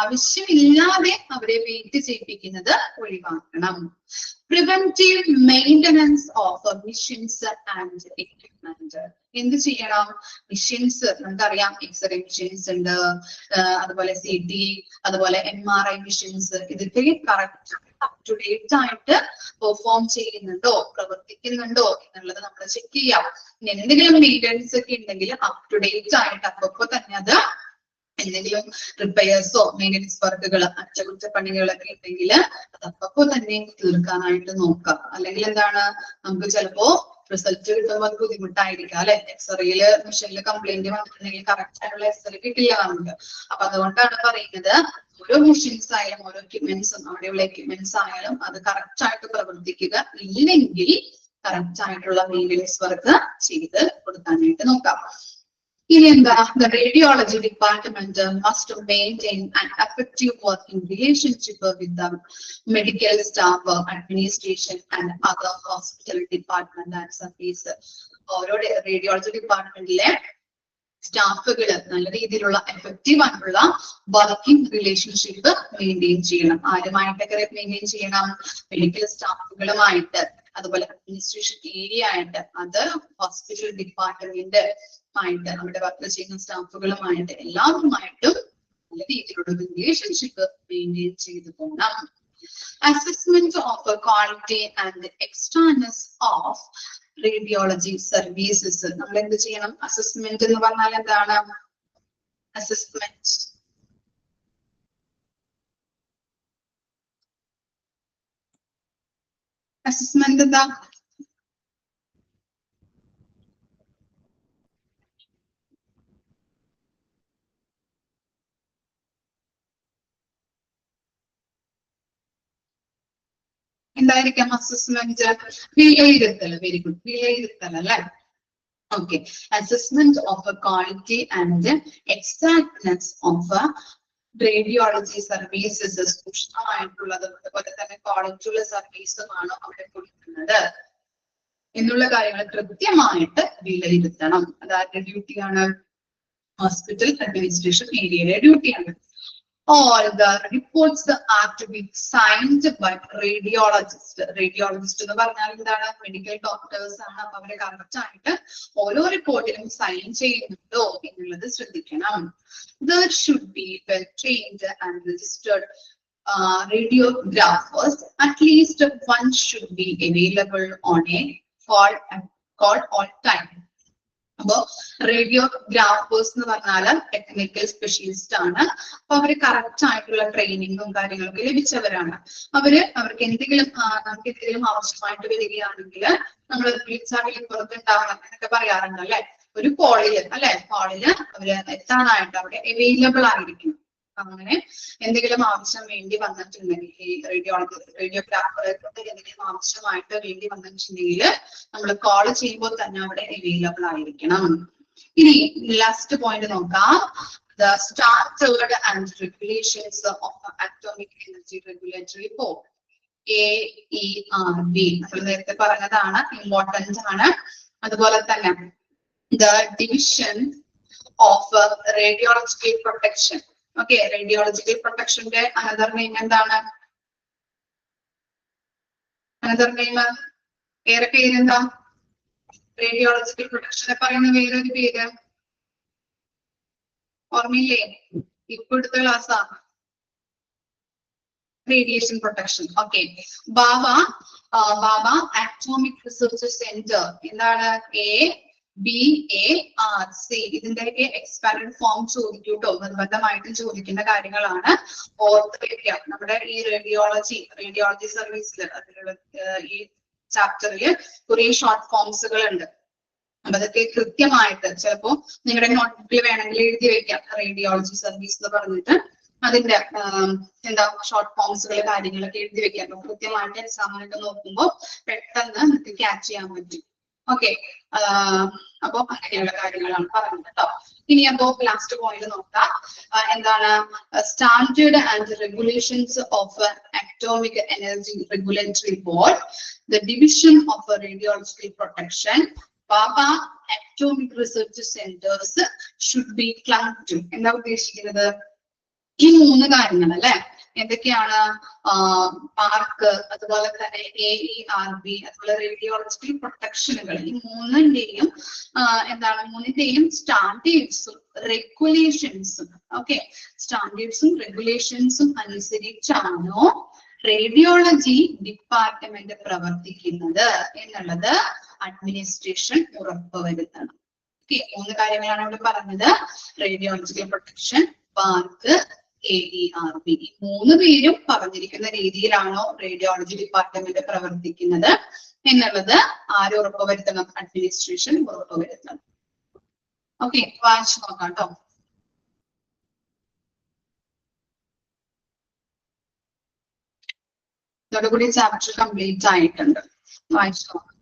ആവശ്യമില്ലാതെ അവരെ വെയിറ്റ് ചെയ്യിപ്പിക്കുന്നത് ഒഴിവാക്കണം. Preventive maintenance of machines and equipment. എന്ത് ചെയ്യണം? മെഷീൻസ് നമുക്കറിയാം, എക്സ്റേ മെഷീൻസ് ഉണ്ട്, അതുപോലെ CT, അതുപോലെ MRI മെഷീൻസ്. ഇതൊക്കെ കറക്റ്റ് അപ് ടു ഡേറ്റ് ആയിട്ട് പെർഫോം ചെയ്യുന്നുണ്ടോ, പ്രവർത്തിക്കുന്നുണ്ടോ എന്നുള്ളത് നമ്മൾ ചെക്ക് ചെയ്യാം. എന്തെങ്കിലും മെയിൻ്റനൻസ് ഒക്കെ ഉണ്ടെങ്കിൽ അപ് ടു ഡേറ്റ് ആയിട്ട് അപ്പൊ തന്നെ അത് എന്തെങ്കിലും റിപ്പയർസോ മെയിൻ്റനൻസ് വർക്കുകൾ, അറ്റകുറ്റപ്പണികളൊക്കെ ഉണ്ടെങ്കിൽ അത് അപ്പൊ തന്നെ തീർക്കാനായിട്ട് നോക്കാം. അല്ലെങ്കിൽ എന്താണ്? നമുക്ക് ചിലപ്പോ റിസൾട്ട് കിട്ടുമ്പോൾ ബുദ്ധിമുട്ടായിരിക്കും അല്ലെ. എക്സ്റേയില് മെഷീനിൽ കംപ്ലൈന്റ് വന്നിട്ടുണ്ടെങ്കിൽ കറക്റ്റ് ആയിട്ടുള്ള എക്സ്റേ കിട്ടില്ല നമുക്ക്. അപ്പൊ അതുകൊണ്ടാണ് പറയുന്നത് ഓരോ മെഷീൻസ് ആയാലും ഓരോ എക്യുപ്മെന്റ്സും അവിടെയുള്ള എക്യുപ്മെന്റ്സ് ആയാലും അത് കറക്റ്റ് ആയിട്ട് പ്രവർത്തിക്കുക, ഇല്ലെങ്കിൽ കറക്റ്റ് ആയിട്ടുള്ള മെയിൻ്റെനൻസ് വർക്ക് ചെയ്ത് കൊടുക്കാനായിട്ട് നോക്കാം. ഇനി എന്താ, the radiology department must maintain an effective working relationship with the medical staff, administration and other hospital department and service. ഓരോ റേഡിയോളജി ഡിപ്പാർട്ട്മെന്റിലെ സ്റ്റാഫുകൾ നല്ല രീതിയിലുള്ള എഫക്റ്റീവ് ആയിട്ടുള്ള വർക്കിംഗ് റിലേഷൻഷിപ്പ് മെയിൻറ്റെയിൻ ചെയ്യണം. ആരുമായിട്ടൊക്കെ മെയിൻറ്റെയിൻ ചെയ്യണം? മെഡിക്കൽ സ്റ്റാഫുകളുമായിട്ട്, അതുപോലെ അഡ്മിനിസ്ട്രേഷൻ ഏരിയ ആയിട്ട്, അത് ഹോസ്പിറ്റൽ ഡിപ്പാർട്ട്മെന്റ് ആയിട്ട്, അവിടെ വർക്ക് ചെയ്യുന്ന സ്റ്റാഫുകളുമായിട്ട്, എല്ലാവരുമായിട്ടും നല്ല രീതിയിലുള്ള റിലേഷൻഷിപ്പ് മെയിൻറ്റെയിൻ ചെയ്തു പോകണം. Assessment of quality and exactness of radiology services. നമ്മൾ എന്ത് ചെയ്യണം? അസസ്മെന്റ് എന്ന് പറഞ്ഞാൽ എന്താണ്? അസസ്മെന്റ് എന്താ? എന്തായിരിക്കാം അസസ്മെന്റ്? വിലയിരുത്തൽ. വെരി ഗുഡ്, വിലയിരുത്തൽ അല്ലെ. Okay, assessment of quality and exactness of radiology services. സൂക്ഷ്മമായിട്ടുള്ളതും അതുപോലെ തന്നെ ക്വാളിറ്റിയുള്ള സർവീസുമാണോ അവിടെ കൊടുക്കുന്നത് എന്നുള്ള കാര്യങ്ങൾ കൃത്യമായിട്ട് വിലയിരുത്തണം. അതാരുടെ ഡ്യൂട്ടിയാണ്? ഹോസ്പിറ്റൽ അഡ്മിനിസ്ട്രേഷൻ ഏരിയയുടെ ഡ്യൂട്ടിയാണ്. All the reports are to be signed by radiologist. Radiologist എന്ന് പറഞ്ഞാൽ എന്താണ്? മെഡിക്കൽ ഡോക്ടേഴ്സ് ആണ്. അപ്പൊ അവരെ കറക്റ്റ് ആയിട്ട് ഓരോ റിപ്പോർട്ടിലും സൈൻ ചെയ്യുന്നുണ്ടോ എന്നുള്ളത് ശ്രദ്ധിക്കണം. There should be well trained and registered radiographers. At least one should be available on a call all time. അപ്പൊ റേഡിയോഗ്രാഫേഴ്സ് എന്ന് പറഞ്ഞാല് ടെക്നിക്കൽ സ്പെഷ്യലിസ്റ്റ് ആണ്. അപ്പൊ അവര് കറക്റ്റ് ആയിട്ടുള്ള ട്രെയിനിങ്ങും കാര്യങ്ങളൊക്കെ ലഭിച്ചവരാണ്. അവർക്ക് എന്തെങ്കിലും ആവശ്യമായിട്ട് വരികയാണെങ്കിൽ നമ്മൾ വിളിച്ചാൽ പുറത്തുണ്ടാവണം എന്നൊക്കെ പറയാറുണ്ട് അല്ലെ. ഒരു കോളില് അവര് എത്താനായിട്ട് അവിടെ അവൈലബിൾ ആയിരിക്കും. അങ്ങനെ എന്തെങ്കിലും ആവശ്യം വേണ്ടി വന്നിട്ടുണ്ടെങ്കിൽ, ഈ റേഡിയോഗ്രാഫറെ കൊണ്ട് എന്തെങ്കിലും ആവശ്യമായിട്ട് വേണ്ടി വന്നിട്ടുണ്ടെങ്കിൽ നമ്മൾ കോൾ ചെയ്യുമ്പോൾ തന്നെ അവിടെ അവൈലബിൾ ആയിരിക്കണം. ഇനി ലാസ്റ്റ് പോയിന്റ് നോക്കാം. The standard and regulations of Atomic Energy Regulatory Board, AERB. നമ്മൾ നേരത്തെ പറഞ്ഞതാണ്, ഇമ്പോർട്ടന്റ് ആണ്. അതുപോലെ തന്നെ the division of radiological protection. Okay, റേഡിയോളജിക്കൽ പ്രൊട്ടക്ഷന്റെ അനദർ നെയിം എന്താണ്? അനദർ നെയിം വേറെ പേരെന്താ? റേഡിയോളജിക്കൽ പ്രൊട്ടക്ഷനെ പറയുന്ന വേറൊരു പേര് ഓർമ്മയില്ലേ? ഇപ്പൊ എടുത്ത ക്ലാസ്സാ റേഡിയേഷൻ പ്രൊട്ടക്ഷൻ. ഓക്കെ, ബാബ ആറ്റോമിക് റിസർച്ച് സെന്റർ എന്താണ്? BARC. ഇതിന്റെയൊക്കെ എക്സ്പാൻഡ് ഫോം ചോദിക്കൂട്ടോ, നിർബന്ധമായിട്ടും ചോദിക്കുന്ന കാര്യങ്ങളാണ്. ഓർത്ത് വെക്കുക. നമ്മുടെ ഈ റേഡിയോളജി സർവീസിൽ അതിലുള്ള ഈ ചാപ്റ്ററിൽ കുറെ ഷോർട്ട് ഫോംസുകൾ ഉണ്ട്. അപ്പൊ അതൊക്കെ കൃത്യമായിട്ട് ചിലപ്പോ നിങ്ങളുടെ നോട്ട്ബുക്കിൽ വേണമെങ്കിൽ എഴുതി വെക്കാം. റേഡിയോളജി സർവീസ് എന്ന് പറഞ്ഞിട്ട് അതിന്റെ ഷോർട്ട് ഫോംസുകൾ കാര്യങ്ങളൊക്കെ എഴുതി വെക്കാം. അപ്പൊ കൃത്യമായിട്ട് എക്സാമിനൊക്കെ നോക്കുമ്പോൾ പെട്ടെന്ന് നിങ്ങൾക്ക് ക്യാച്ച് ചെയ്യാൻ പറ്റും. ഓക്കെ, അപ്പൊ അങ്ങനെയുള്ള കാര്യങ്ങളാണ് പറയുന്നത് കേട്ടോ. ഇനി അപ്പോ ലാസ്റ്റ് പോയിന്റ് നോക്കാം. എന്താണ്? Standard and regulations of atomic energy regulatory board, the division of radiological protection, Bhabha atomic research centres should be clung to. എന്താ ഉദ്ദേശിക്കുന്നത്? ഈ മൂന്ന് കാര്യങ്ങൾ അല്ലെ. എന്തൊക്കെയാണ്? പാർക്ക്, അതുപോലെ തന്നെ AERB, അതുപോലെ റേഡിയോളജിക്കൽ പ്രൊട്ടക്ഷനുകൾ. ഈ മൂന്നിന്റെയും മൂന്നിന്റെയും സ്റ്റാൻഡേർഡ്സും റെഗുലേഷൻസും. ഓക്കെ, സ്റ്റാൻഡേർഡ്സും റെഗുലേഷൻസും അനുസരിച്ചാണോ റേഡിയോളജി ഡിപ്പാർട്ട്മെന്റ് പ്രവർത്തിക്കുന്നത് എന്നുള്ളത് അഡ്മിനിസ്ട്രേഷൻ ഉറപ്പുവരുത്തണം. ഓക്കെ, മൂന്ന് കാര്യങ്ങളാണ് ഇവിടെ പറഞ്ഞത്. Radiological protection, park, AERB. മൂന്ന് പേരും പറഞ്ഞിരിക്കുന്ന രീതിയിലാണോ റേഡിയോളജി ഡിപ്പാർട്ട്മെന്റ് പ്രവർത്തിക്കുന്നത് എന്നുള്ളത് ആര് ഉറപ്പുവരുത്തണം? അഡ്മിനിസ്ട്രേഷൻ ഉറപ്പുവരുത്തണം. ഓക്കെ, വായിച്ചു നോക്കാം കേട്ടോ. ഇതോടുകൂടി ചാപ്റ്റർ കംപ്ലീറ്റ് ആയിട്ടുണ്ട്. വായിച്ചു നോക്കാം.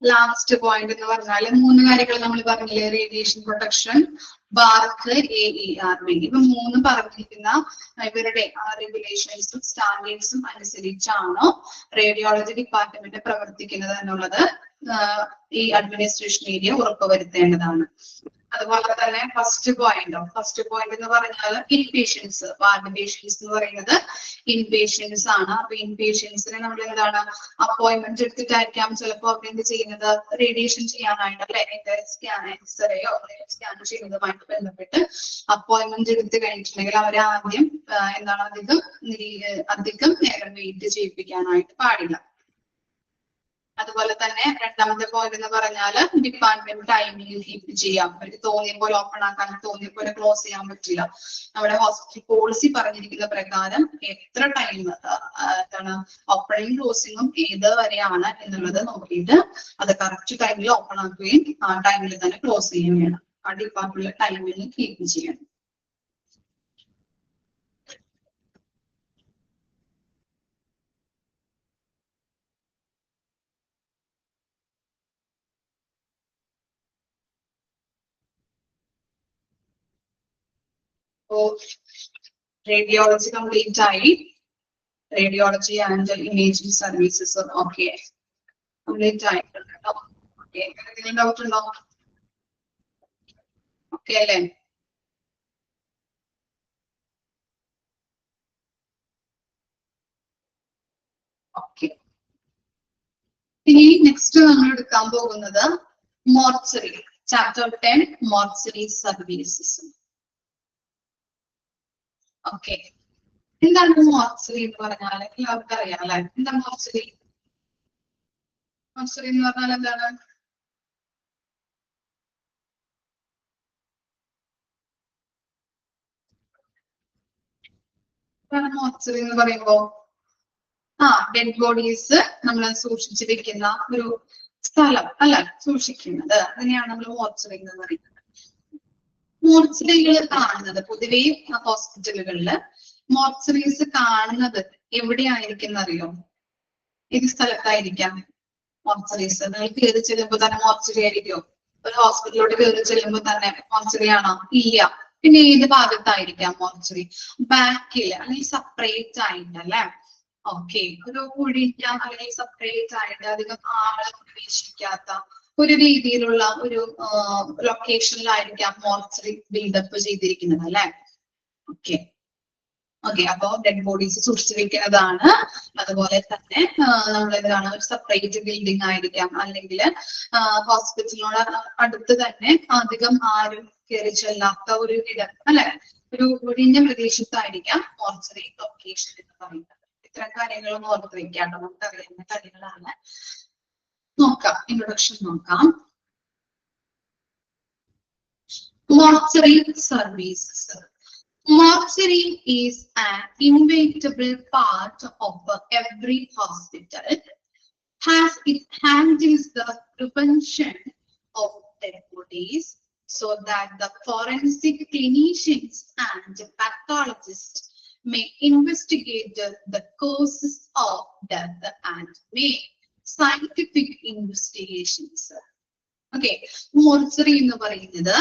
ലാസ്റ്റ് പോയിന്റ് എന്ന് പറഞ്ഞാൽ മൂന്ന് കാര്യങ്ങൾ നമ്മൾ പറഞ്ഞില്ലേ? Radiation protection, BARC, AERB. ഇവ മൂന്ന് പറഞ്ഞിരിക്കുന്ന ഇവരുടെ റെഗുലേഷൻസും സ്റ്റാൻഡേർഡ്സും അനുസരിച്ചാണോ റേഡിയോളജി ഡിപ്പാർട്ട്മെന്റ് പ്രവർത്തിക്കുന്നത് എന്നുള്ളത് ഈ അഡ്മിനിസ്ട്രേഷൻ ഏരിയ ഉറപ്പുവരുത്തേണ്ടതാണ്. അതുപോലെ തന്നെ ഫസ്റ്റ് പോയിന്റ് എന്ന് പറഞ്ഞാൽ ഇൻപേഷ്യൻസ്. വാർഡ് പേഷ്യൻസ് എന്ന് പറയുന്നത് ഇൻപേഷ്യൻസ് ആണ്. അപ്പൊ ഇൻപേഷ്യൻസിനെ നമ്മൾ എന്താണ് അപ്പോയിന്റ്മെന്റ് എടുത്തിട്ടായിരിക്കാം ചിലപ്പോൾ എന്ത് ചെയ്യുന്നത്? റേഡിയേഷൻ ചെയ്യാനായിട്ട് അല്ലെ, സ്കാൻ, എക്സ്റേയോ സ്കാൻ ചെയ്യുന്നതുമായിട്ട് ബന്ധപ്പെട്ട് അപ്പോയിന്റ്മെന്റ് എടുത്ത് കഴിഞ്ഞിട്ടുണ്ടെങ്കിൽ അവരെ ആദ്യം എന്താണ് അധികം നേരം വെയിറ്റ് ചെയ്യിപ്പിക്കാനായിട്ട് പാടില്ല. അതുപോലെ തന്നെ രണ്ടാമത്തെ പോയിന്റ് എന്ന് പറഞ്ഞാൽ ഡിപ്പാർട്ട്മെന്റ് ടൈമിംഗ് കീപ്പ് ചെയ്യാം. അവർക്ക് തോന്നിയ പോലെ ഓപ്പൺ ആക്കാൻ, തോന്നിയ പോലെ ക്ലോസ് ചെയ്യാൻ പറ്റില്ല. നമ്മുടെ ഹോസ്പിറ്റൽ പോളിസി പറഞ്ഞിരിക്കുന്ന പ്രകാരം എത്ര ടൈം എന്താണ് ഓപ്പണിംഗ് ക്ലോസിങ്ങും ഏത് വരെയാണ് എന്നുള്ളത് നോക്കിയിട്ട് അത് കറക്റ്റ് ടൈമിൽ ഓപ്പൺ ആക്കുകയും ആ ടൈമിൽ തന്നെ ക്ലോസ് ചെയ്യുകയും വേണം. ആ ഡിപ്പാർട്ട്മെന്റ് ടൈമിംഗ് കീപ്പ് ചെയ്യണം. റേഡിയോളജി കംപ്ലീറ്റ് ആയി. Radiology and imaging services okay complete ആയിട്ടുണ്ട് കേട്ടോ. ഓക്കെ, എന്തെങ്കിലും ഡൗട്ട് ഉണ്ടോ? ഓക്കെ അല്ലേ? ഓക്കെ, ഇനി നെക്സ്റ്റ് നമ്മൾ എടുക്കാൻ പോകുന്നത് mortuary. Chapter 10 mortuary services. Okay, എന്താണ് മോർച്ചറി എന്ന് പറഞ്ഞാൽ എല്ലാവർക്കും അറിയാം അല്ലെ? എന്താ മോർച്ചറി? മോർച്ചറി എന്ന് പറഞ്ഞാൽ എന്താണ്? മോർച്ചറി എന്ന് പറയുമ്പോ ഡെഡ് ബോഡീസ് നമ്മൾ സൂക്ഷിച്ചു വെക്കുന്ന ഒരു സ്ഥലം അല്ല, സൂക്ഷിക്കുന്നത്. അതിനെയാണ് നമ്മൾ മോർച്ചറി എന്ന് പറയുന്നത്. മോർച്ചറികൾ കാണുന്നത് പൊതുവെ ഹോസ്പിറ്റലുകളില് മോർച്ചറീസ് കാണുന്നത് എവിടെയായിരിക്കും അറിയോ? ഏത് സ്ഥലത്തായിരിക്കാം മോർച്ചറീസ്? നിങ്ങൾ കയറി ചെല്ലുമ്പോ തന്നെ മോർച്ചറി ആയിരിക്കോ? ഒരു ഹോസ്പിറ്റലിലോട്ട് കയറി ചെല്ലുമ്പോ തന്നെ മോർച്ചറി ആണോ? ഇല്ല. പിന്നെ ഏത് ഭാഗത്തായിരിക്കാം മോർച്ചറി? ബാക്കില് അല്ലെങ്കിൽ സെപ്പറേറ്റ് ആയിട്ട് അല്ലെ? ഓക്കെ, ഒരു ഒഴിഞ്ഞ അല്ലെങ്കിൽ സെപ്പറേറ്റ് ആയിട്ട് അധികം ആളെ പ്രവേശിക്കാത്ത ഒരു രീതിയിലുള്ള ഒരു ലൊക്കേഷനിലായിരിക്കാം മോർച്ചറി ബിൽഡപ്പ് ചെയ്തിരിക്കുന്നത് അല്ലെ? ഓക്കെ ഓക്കെ, അപ്പൊ ഡെഡ് ബോഡീസ് സൂക്ഷിച്ചു വെക്കുന്നതാണ്. അതുപോലെ തന്നെ നമ്മൾ എന്താണ് ഒരു സെപ്പറേറ്റ് ബിൽഡിംഗ് ആയിരിക്കാം, അല്ലെങ്കിൽ ഹോസ്പിറ്റലിനോട് അടുത്ത് തന്നെ അധികം ആരും കയറി ചെല്ലാത്ത ഒരു ഇടം അല്ലെ? ഒരു ഒഴിഞ്ഞ പ്രദേശത്തായിരിക്കാം മോർച്ചറി ലൊക്കേഷൻ എന്ന് പറയുന്നത്. ഇത്തരം കാര്യങ്ങളൊന്നും ഓർത്ത് വെക്കാണ്ട് നമുക്ക് അറിയുന്ന കാര്യങ്ങളാണ്. നോക്കാം, ഇൻട്രൊഡക്ഷൻ നോക്കാം. Mortuary services. Mortuary is an inevitable part of every hospital, as it handles the prevention of dead bodies so that the forensic clinicians and pathologists may investigate the causes of death and make scientific investigations. Okay, mortuary എന്ന് പറയുന്നത്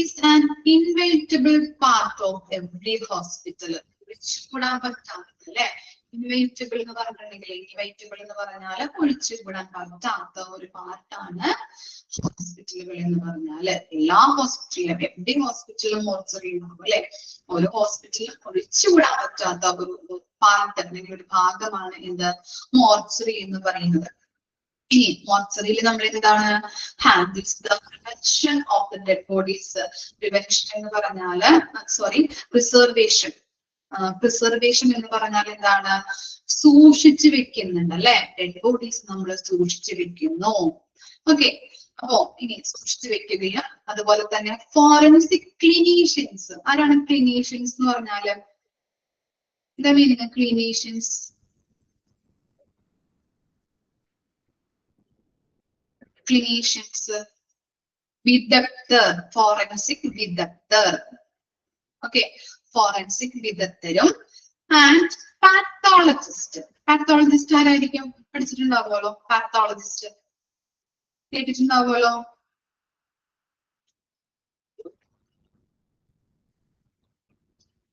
is an inevitable part of every hospital. ഒഴിച്ചുകൂടാൻ പറ്റാത്ത അല്ലെ, ഇൻവൈറ്റബിൾ എന്ന് പറഞ്ഞിട്ടുണ്ടെങ്കിൽ, ഇൻവൈറ്റബിൾ എന്ന് പറഞ്ഞാല് ഒഴിച്ചുകൂടാൻ പറ്റാത്ത ഒരു പാർട്ടാണ് ഹോസ്പിറ്റലുകൾ എന്ന് പറഞ്ഞാല്. എല്ലാ ഹോസ്പിറ്റലിലും, എവിടെ ഹോസ്പിറ്റലിലും മോർച്ചറി ഉണ്ടാവും അല്ലെ. ഓരോ ഹോസ്പിറ്റലിലും ഒഴിച്ചുകൂടാൻ പറ്റാത്ത ഒരു പാർട്ട് അല്ലെങ്കിൽ ഒരു ഭാഗമാണ് എന്ത്, മോർച്ചറി എന്ന് പറയുന്നത്. ഇനി മോർച്ചറിയിൽ നമ്മൾ എന്താണ്, handles the prevention of the dead bodies. Prevention എന്ന് പറഞ്ഞാല് പ്രിസർവേഷൻ. പ്രിസർവേഷൻ എന്ന് പറഞ്ഞാൽ എന്താണ്, സൂക്ഷിച്ചു വെക്കുന്നുണ്ട് അല്ലെ. ഡെഡ് ബോഡീസ് നമ്മൾ സൂക്ഷിച്ചു വെക്കുന്നു. ഓക്കെ, അപ്പോ ഇനി സൂക്ഷിച്ചു വെക്കുകയും അതുപോലെ തന്നെ ഫോറൻസിക് ക്ലിനീഷ്യൻസ്. ആരാണ് ക്ലിനീഷ്യൻസ് എന്ന് പറഞ്ഞാല്? എന്താ മീനിങ് ക്ലിനീഷ്യൻസ്? ക്ലിനീഷ്യൻസ് വിദഗ്ധർ, ഫോറൻസിക് വിദഗ്ധർ. ഓക്കെ, ഫോറൻസിക് വിദഗ്ധരും ആൻഡ് പാത്തോളജിസ്റ്റ്. പാത്തോളജിസ്റ്റ് ആരായിരിക്കും? പഠിച്ചിട്ടുണ്ടാവുമല്ലോ, പാത്തോളജിസ്റ്റ് കേട്ടിട്ടുണ്ടാവുമല്ലോ.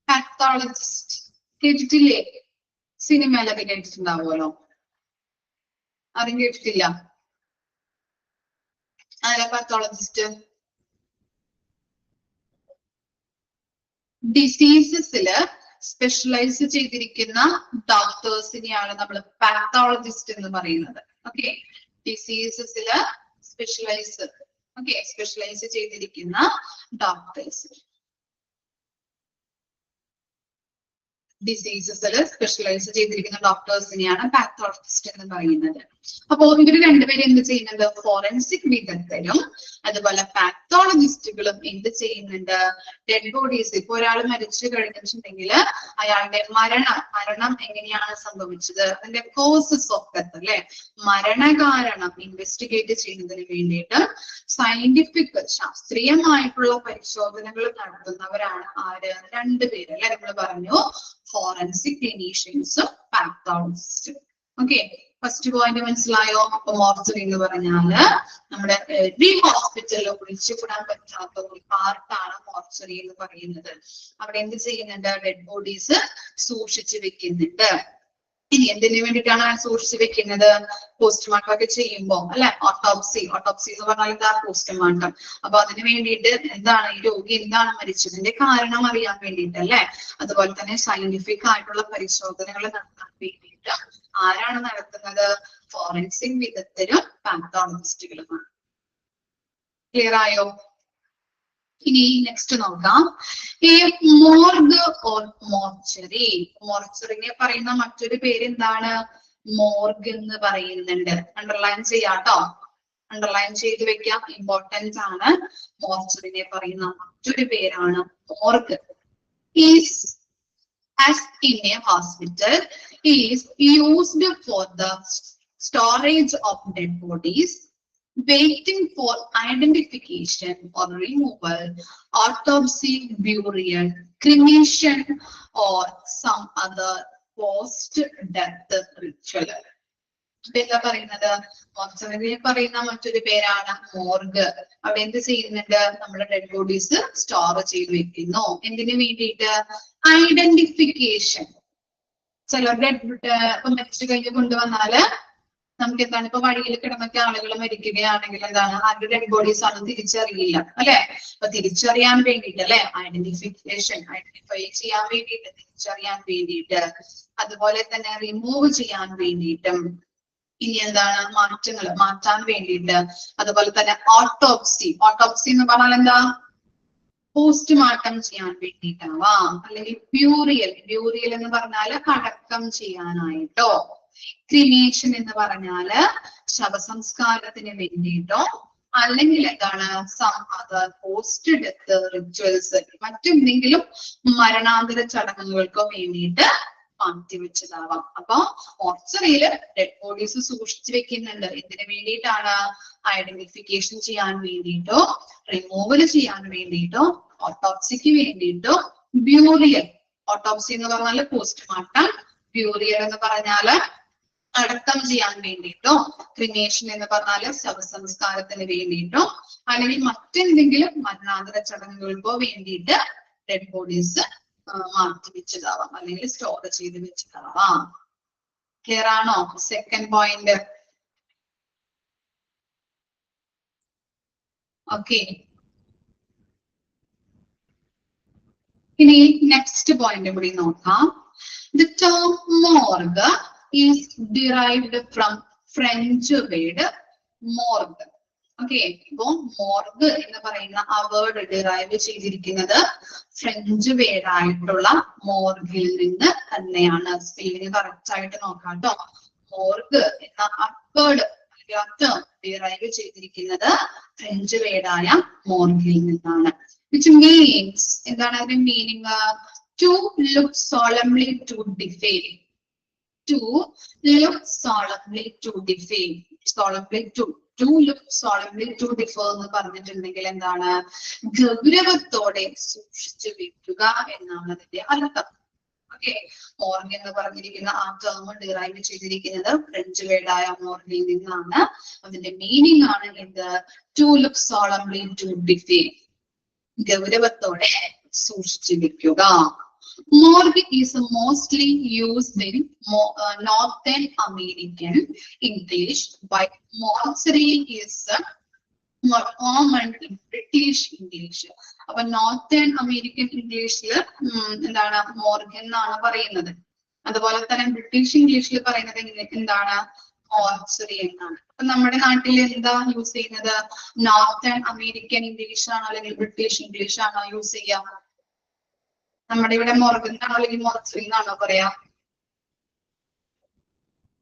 പാത്തോളജിസ്റ്റ് കേട്ടിട്ടില്ലേ? സിനിമയിലൊക്കെ കേട്ടിട്ടുണ്ടാവുമല്ലോ. ആരും കേട്ടിട്ടില്ല? ആരാ പാത്തോളജിസ്റ്റ്? ഡിസീസസില് സ്പെഷ്യലൈസ് ചെയ്തിരിക്കുന്ന ഡോക്ടേഴ്സിനെയാണ് നമ്മൾ പാത്തോളജിസ്റ്റ് എന്ന് പറയുന്നത്. ഓക്കെ, ഡിസീസസില് സ്പെഷ്യലൈസ് ചെയ്തിരിക്കുന്ന ഡോക്ടേഴ്സ്. ഡിസീസസിൽ സ്പെഷ്യലൈസ് ചെയ്തിരിക്കുന്ന ഡോക്ടേഴ്സിനെയാണ് പാത്തോളജിസ്റ്റ് എന്ന് പറയുന്നത്. അപ്പോ ഇവര് രണ്ടുപേരും എന്ത് ചെയ്യുന്നുണ്ട്? ഫോറൻസിക് വിദഗ്ധരും അതുപോലെ പാത്തോളജിസ്റ്റുകളും എന്ത് ചെയ്യുന്നുണ്ട്? ഡെഡ് ബോഡീസ്, ഇപ്പൊ ഒരാൾ മരിച്ചു കഴിഞ്ഞിട്ടുണ്ടെങ്കിൽ അയാളുടെ മരണം എങ്ങനെയാണ് സംഭവിച്ചത്, അതിന്റെ കോസസ് ഓഫ് ഡെത്ത് അല്ലെ, മരണകാരണം ഇൻവെസ്റ്റിഗേറ്റ് ചെയ്യുന്നതിന് വേണ്ടിയിട്ട് സയന്റിഫിക് ശാസ്ത്രീയമായിട്ടുള്ള പരിശോധനകൾ നടത്തുന്നവരാണ് ആര്? രണ്ടുപേര് അല്ലെ. നമ്മൾ പറഞ്ഞു ഫോറൻസിക് ക്ലിനീഷ്യൻസും പാത്തോളജിസ്റ്റും. ഓക്കെ, ഫസ്റ്റ് പോയിന്റ് മനസ്സിലായോ? അപ്പൊ മോർച്ചറി എന്ന് പറഞ്ഞാല് നമ്മുടെ ഈ ഹോസ്പിറ്റലിൽ ഒഴിച്ചുകൂടാൻ പറ്റാത്ത ഒരു പാർട്ടാണ് മോർച്ചറി എന്ന് പറയുന്നത്. അവിടെ എന്ത് ചെയ്യുന്നുണ്ട്? ഡെഡ് ബോഡീസ് സൂക്ഷിച്ചു വെക്കുന്നുണ്ട്. ഇനി എന്തിനു വേണ്ടിയിട്ടാണ് സൂക്ഷിച്ചു വെക്കുന്നത്? പോസ്റ്റ്മോർട്ടം ഒക്കെ ചെയ്യുമ്പോ അല്ലെ, ഓട്ടോപ്സി എന്ന് പറഞ്ഞാൽ എന്താ? പോസ്റ്റ്മോർട്ടം. അപ്പൊ അതിന് വേണ്ടിയിട്ട് എന്താണ്, ഈ രോഗി എന്താണ് മരിച്ചതിന്റെ കാരണം അറിയാൻ വേണ്ടിയിട്ട് അല്ലെ. അതുപോലെ തന്നെ സയന്റിഫിക് ആയിട്ടുള്ള പരിശോധനകൾ നടത്താൻ വേണ്ടിയിട്ട് ആരാണ് നടത്തുന്നത്? ഫോറൻസിക് വിദഗ്ധരും പാത്തോളജിസ്റ്റുകളുമാണ്. ക്ലിയർ ആയോ? ഇനി നെക്സ്റ്റ് നോക്കാം. മോർഗ് ഓർ മോർച്ചറി. മോർച്ചറിനെ പറയുന്ന മറ്റൊരു പേര് എന്താണ്? മോർഗ് എന്ന് പറയുന്നുണ്ട്. അണ്ടർലൈൻ ചെയ്യാട്ടോ, അണ്ടർലൈൻ ചെയ്ത് വെക്കാം, ഇമ്പോർട്ടൻസ് ആണ്. മോർച്ചറിനെ പറയുന്ന മറ്റൊരു പേരാണ് morgue. Is as in a hospital is used for the storage of dead bodies, waiting for identification or removal, autopsy, burial, cremation, or some other post-death ritual. എന്താ പറയുന്നത്? മോർച്ചറിനെ പറയുന്ന മറ്റൊരു പേരാണ് മോർഗ്. അവിടെ എന്ത് ചെയ്യുന്നുണ്ട്? നമ്മുടെ ഡെഡ് ബോഡീസ് സ്റ്റോർ ചെയ്ത് വെക്കുന്നു. എന്തിനു വേണ്ടിയിട്ട്? ഐഡന്റിഫിക്കേഷൻ. ചില ഡെഡ് ഇപ്പൊ മരിച്ചു കഴിഞ്ഞ് കൊണ്ടുവന്നാല് നമുക്ക് എന്താണ്, ഇപ്പൊ വഴിയിൽ കിടന്നൊക്കെ ആളുകൾ മരിക്കുകയാണെങ്കിൽ എന്താണ്, ആരുടെ ഡെഡ് ബോഡീസ് ആണ് തിരിച്ചറിയില്ല അല്ലെ. അപ്പൊ തിരിച്ചറിയാൻ വേണ്ടിയിട്ട് അല്ലെ, ഐഡന്റിഫൈ ചെയ്യാൻ വേണ്ടിയിട്ട്, തിരിച്ചറിയാൻ വേണ്ടിയിട്ട്, അതുപോലെ തന്നെ റിമൂവ് ചെയ്യാൻ വേണ്ടിയിട്ടും, ഇനി എന്താണ്, മാറ്റാൻ വേണ്ടിയിട്ട്, അതുപോലെ തന്നെ ഓട്ടോപ്സി എന്ന് പറഞ്ഞാൽ എന്താ? പോസ്റ്റ്മോർട്ടം ചെയ്യാൻ വേണ്ടിയിട്ടാവാം. അല്ലെങ്കിൽ ബ്യൂറിയൽ എന്ന് പറഞ്ഞാല് അടക്കം ചെയ്യാനായിട്ടോ. ക്രിമേഷൻ എന്ന് പറഞ്ഞാല് ശവസംസ്കാരത്തിന് വേണ്ടിയിട്ടോ, അല്ലെങ്കിൽ എന്താണ്, some other post death rituals, മറ്റെന്തെങ്കിലും മരണാന്തര ചടങ്ങുകൾക്കോ വേണ്ടിയിട്ട് മാറ്റിവെച്ചതാവാം. അപ്പൊ മോർച്ചറിയില് ഡെഡ് ബോഡീസ് സൂക്ഷിച്ചു വെക്കുന്നുണ്ട്. എന്തിനു വേണ്ടിയിട്ടാണ്? ഐഡന്റിഫിക്കേഷൻ ചെയ്യാൻ വേണ്ടിയിട്ടോ, റിമൂവൽ ചെയ്യാൻ വേണ്ടിയിട്ടോ, ഓട്ടോപ്സിക്ക് വേണ്ടിയിട്ടോ, ബ്യൂറിയൽ. ഓട്ടോപ്സി എന്ന് പറഞ്ഞാല് പോസ്റ്റ്മോർട്ടം, ബ്യൂറിയൽ എന്ന് പറഞ്ഞാല് അടക്കം ചെയ്യാൻ വേണ്ടിയിട്ടോ, ക്രിമേഷൻ എന്ന് പറഞ്ഞാല് ശവസംസ്കാരത്തിന് വേണ്ടിയിട്ടോ, അല്ലെങ്കിൽ മറ്റെന്തെങ്കിലും മരണാന്തര ചടങ്ങുകൾക്കോ വേണ്ടിയിട്ട് ഡെഡ് ബോഡീസ് മാറ്റി വെച്ചതാവാം അല്ലെങ്കിൽ സ്റ്റോർ ചെയ്ത് വെച്ചതാവാം. ക്ലിയർ ആണോ? Second point. ഓക്കെ, ഇനി നെക്സ്റ്റ് പോയിന്റ് കൂടി നോക്കാം. The term morgue is derived from French word morgue. Okay, ഇപ്പോ മോർഗ് എന്ന് പറയുന്ന ആ വേർഡ് ഡിറൈവ് ചെയ്തിരിക്കുന്നത് ഫ്രഞ്ച് വേർഡായിട്ടുള്ള മോർഗിൽ നിന്ന് തന്നെയാണ്. സ്പെല്ലിംഗ് കറക്റ്റ് ആയിട്ട് നോക്കാം കേട്ടോ. മോർഗ് എന്ന ആ വേർഡ് അല്ലെങ്കിൽ ആ ടേം ഡിറൈവ് ചെയ്തിരിക്കുന്നത് ഫ്രഞ്ച് വേർഡായ മോർഗിൽ നിന്നാണ്. വിച്ച് മീൻസ്, എന്താണ് അതിന്റെ meaning? To look solemnly to defame. To look solemnly to defame. Solemnly to look solemnly to defer എന്ന് പറഞ്ഞിട്ടുണ്ടെങ്കിൽ എന്താണ്? ഗൗരവത്തോടെ സൂക്ഷിച്ചു വെക്കുക എന്നാണ് അതിന്റെ അർത്ഥം. ഓക്കെ, മോർഗ് എന്ന് പറഞ്ഞിരിക്കുന്ന ആ ടേം ഡിറൈവ് ചെയ്തിരിക്കുന്നത് ഫ്രഞ്ച് വേർഡായ മോർഗിൽ നിന്നാണ്. അതിന്റെ മീനിങ് ആണ് എന്ത്? To look solemnly to defame. ഗൗരവത്തോടെ സൂക്ഷിച്ചു വെക്കുക. Morgue is mostly used in Northern American English, while mortuary is more common in British English. അപ്പൊ നോർത്തേൺ അമേരിക്കൻ ഇംഗ്ലീഷിൽ എന്താണ്? മോർഗ് എന്നാണ് പറയുന്നത്. അതുപോലെ തന്നെ ബ്രിട്ടീഷ് ഇംഗ്ലീഷിൽ പറയുന്നത് എന്താണ്? മോർച്ചറി എന്നാണ്. അപ്പൊ നമ്മുടെ നാട്ടിൽ എന്താ യൂസ് ചെയ്യുന്നത്? നോർത്തേൺ അമേരിക്കൻ ഇംഗ്ലീഷ് ആണോ അല്ലെങ്കിൽ ബ്രിട്ടീഷ് ഇംഗ്ലീഷ് ആണോ യൂസ് ചെയ്യാം? നമ്മുടെ ഇവിടെ മോർഗ് എന്നാണോ അല്ലെങ്കിൽ മോർച്ചറി എന്നാണോ പറയാ?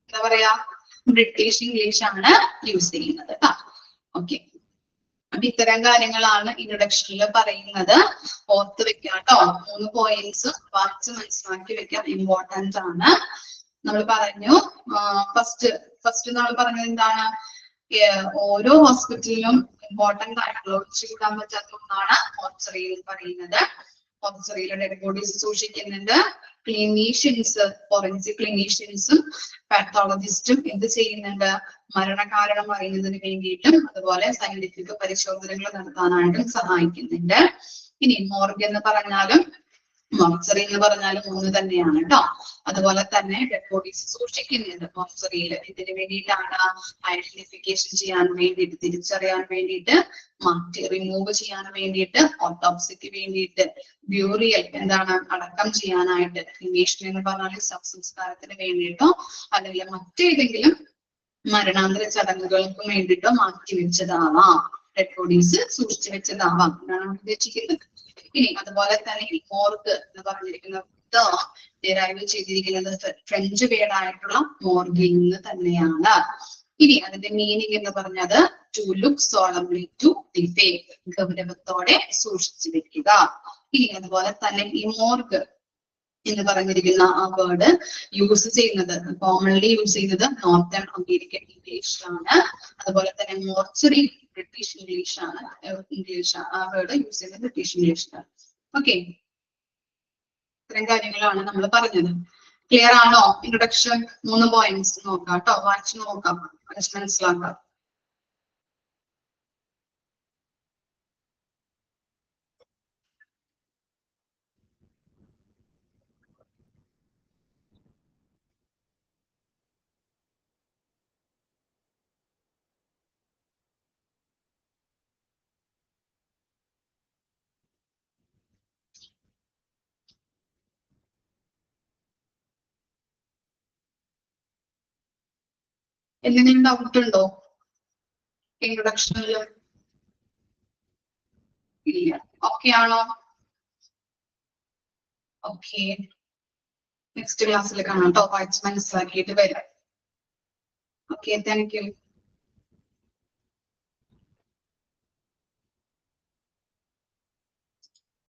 എന്താ പറയാ? ബ്രിട്ടീഷ് ഇംഗ്ലീഷ് ആണ് യൂസ് ചെയ്യുന്നത്. ഓക്കെ, അപ്പൊ ഇത്തരം കാര്യങ്ങളാണ് ഇൻട്രൊഡക്ഷനിൽ പറയുന്നത്. ഓർത്ത് വെക്കാം കേട്ടോ. 3 പോയിന്റ്സ് വായിച്ച് മനസ്സിലാക്കി വെക്കാൻ ഇമ്പോർട്ടന്റ് ആണ്. നമ്മൾ പറഞ്ഞു ഫസ്റ്റ് നമ്മൾ പറഞ്ഞത് എന്താണ്? ഓരോ ഹോസ്പിറ്റലിലും ഇമ്പോർട്ടന്റ് ആയിട്ടുള്ള ഒഴിച്ചുകൂടാൻ പറ്റാത്ത ഒന്നാണ് മോർച്ചറി എന്ന് പറയുന്നത്. മോർച്ചറിയിലെ ഡെഡ് ബോഡീസ് സൂക്ഷിക്കുന്നുണ്ട്. ക്ലിനീഷ്യൻസ്, ഫോറൻസിക് ക്ലിനീഷ്യൻസും പാത്തോളജിസ്റ്റും എന്ത് ചെയ്യുന്നുണ്ട്? മരണകാരണം അറിയുന്നതിന് വേണ്ടിയിട്ടും അതുപോലെ സയന്റിഫിക് പരിശോധനകൾ നടത്താനായിട്ടും സഹായിക്കുന്നുണ്ട്. ഇനി മോർഗ് എന്ന് പറഞ്ഞാലും മോർച്ചറി എന്ന് പറഞ്ഞാലും ഒന്ന് തന്നെയാണ് കേട്ടോ. അതുപോലെ തന്നെ ഡെഡ് ബോഡീസ് സൂക്ഷിക്കുന്നുണ്ട് മോർച്ചറിയിൽ. ഇതിന് വേണ്ടിയിട്ടാണ് ഐഡന്റിഫിക്കേഷൻ ചെയ്യാൻ വേണ്ടിയിട്ട്, തിരിച്ചറിയാൻ വേണ്ടിയിട്ട്, മാറ്റി റിമൂവ് ചെയ്യാൻ വേണ്ടിയിട്ട്, ഓട്ടോപ്സിക്ക് വേണ്ടിയിട്ട്, ബ്യൂറിയൽ എന്താണ് അടക്കം ചെയ്യാനായിട്ട്, ക്രിമേഷൻ എന്ന് പറഞ്ഞാൽ ശവസംസ്കാരത്തിന് വേണ്ടിയിട്ടോ അല്ലെങ്കിൽ മറ്റേതെങ്കിലും മരണാന്തര ചടങ്ങുകൾക്കും വേണ്ടിയിട്ടോ മാറ്റി വെച്ചതാവാം. ഡെഡ് ബോഡീസ് സൂക്ഷിച്ചു വെച്ചതാവാം എന്നാണ് ഉദ്ദേശിക്കുന്നത്. ഇനി അതുപോലെ തന്നെ മോർഗ് എന്ന് പറഞ്ഞിരിക്കുന്ന ഡിറൈവ് ചെയ്തിരിക്കുന്നത് ഫ്രഞ്ച് വേർഡായിട്ടുള്ള മോർഗിൽ നിന്ന് തന്നെയാണ്. ഇനി അതിന്റെ മീനിങ് എന്ന് പറഞ്ഞത് ടു ലുക്ക് സോളംലി ടു ഡിഫേം, ഗൗരവത്തോടെ സൂക്ഷിച്ചു വെക്കുക. ഇനി അതുപോലെ തന്നെ ഈ മോർഗ് എന്ന് പറഞ്ഞിരിക്കുന്ന ആ വേർഡ് യൂസ് ചെയ്യുന്നത്, കോമൺലി യൂസ് ചെയ്യുന്നത് നോർത്തേൺ അമേരിക്കൻ ഇംഗ്ലീഷിലാണ്. അതുപോലെ തന്നെ മോർച്ചറി ബ്രിട്ടീഷ് ഇംഗ്ലീഷാണ്. ആ വേർഡ് യൂസ് ചെയ്യുന്നത് ബ്രിട്ടീഷ് ഇംഗ്ലീഷിലാണ്. ഓക്കെ, ഇത്തരം കാര്യങ്ങളാണ് നമ്മൾ പറഞ്ഞത്. ക്ലിയർ ആണോ? ഇൻട്രൊഡക്ഷൻ 3 പോയിന്റ്സ് നോക്കാം കേട്ടോ. വായിച്ചു നോക്കാം, മനസ്സിലാക്കാം. എന്തെങ്കിലും ഡൗട്ട് ഉണ്ടോ ഇൻട്രൊഡക്ഷനിൽ? ഇല്ല. ഓക്കെ ആണോ? ഓക്കെ, നെക്സ്റ്റ് ക്ലാസ്സിൽ കാണാം കേട്ടോ. വായിച്ച് മനസ്സിലാക്കിയിട്ട് വരാം. Okay, thank you.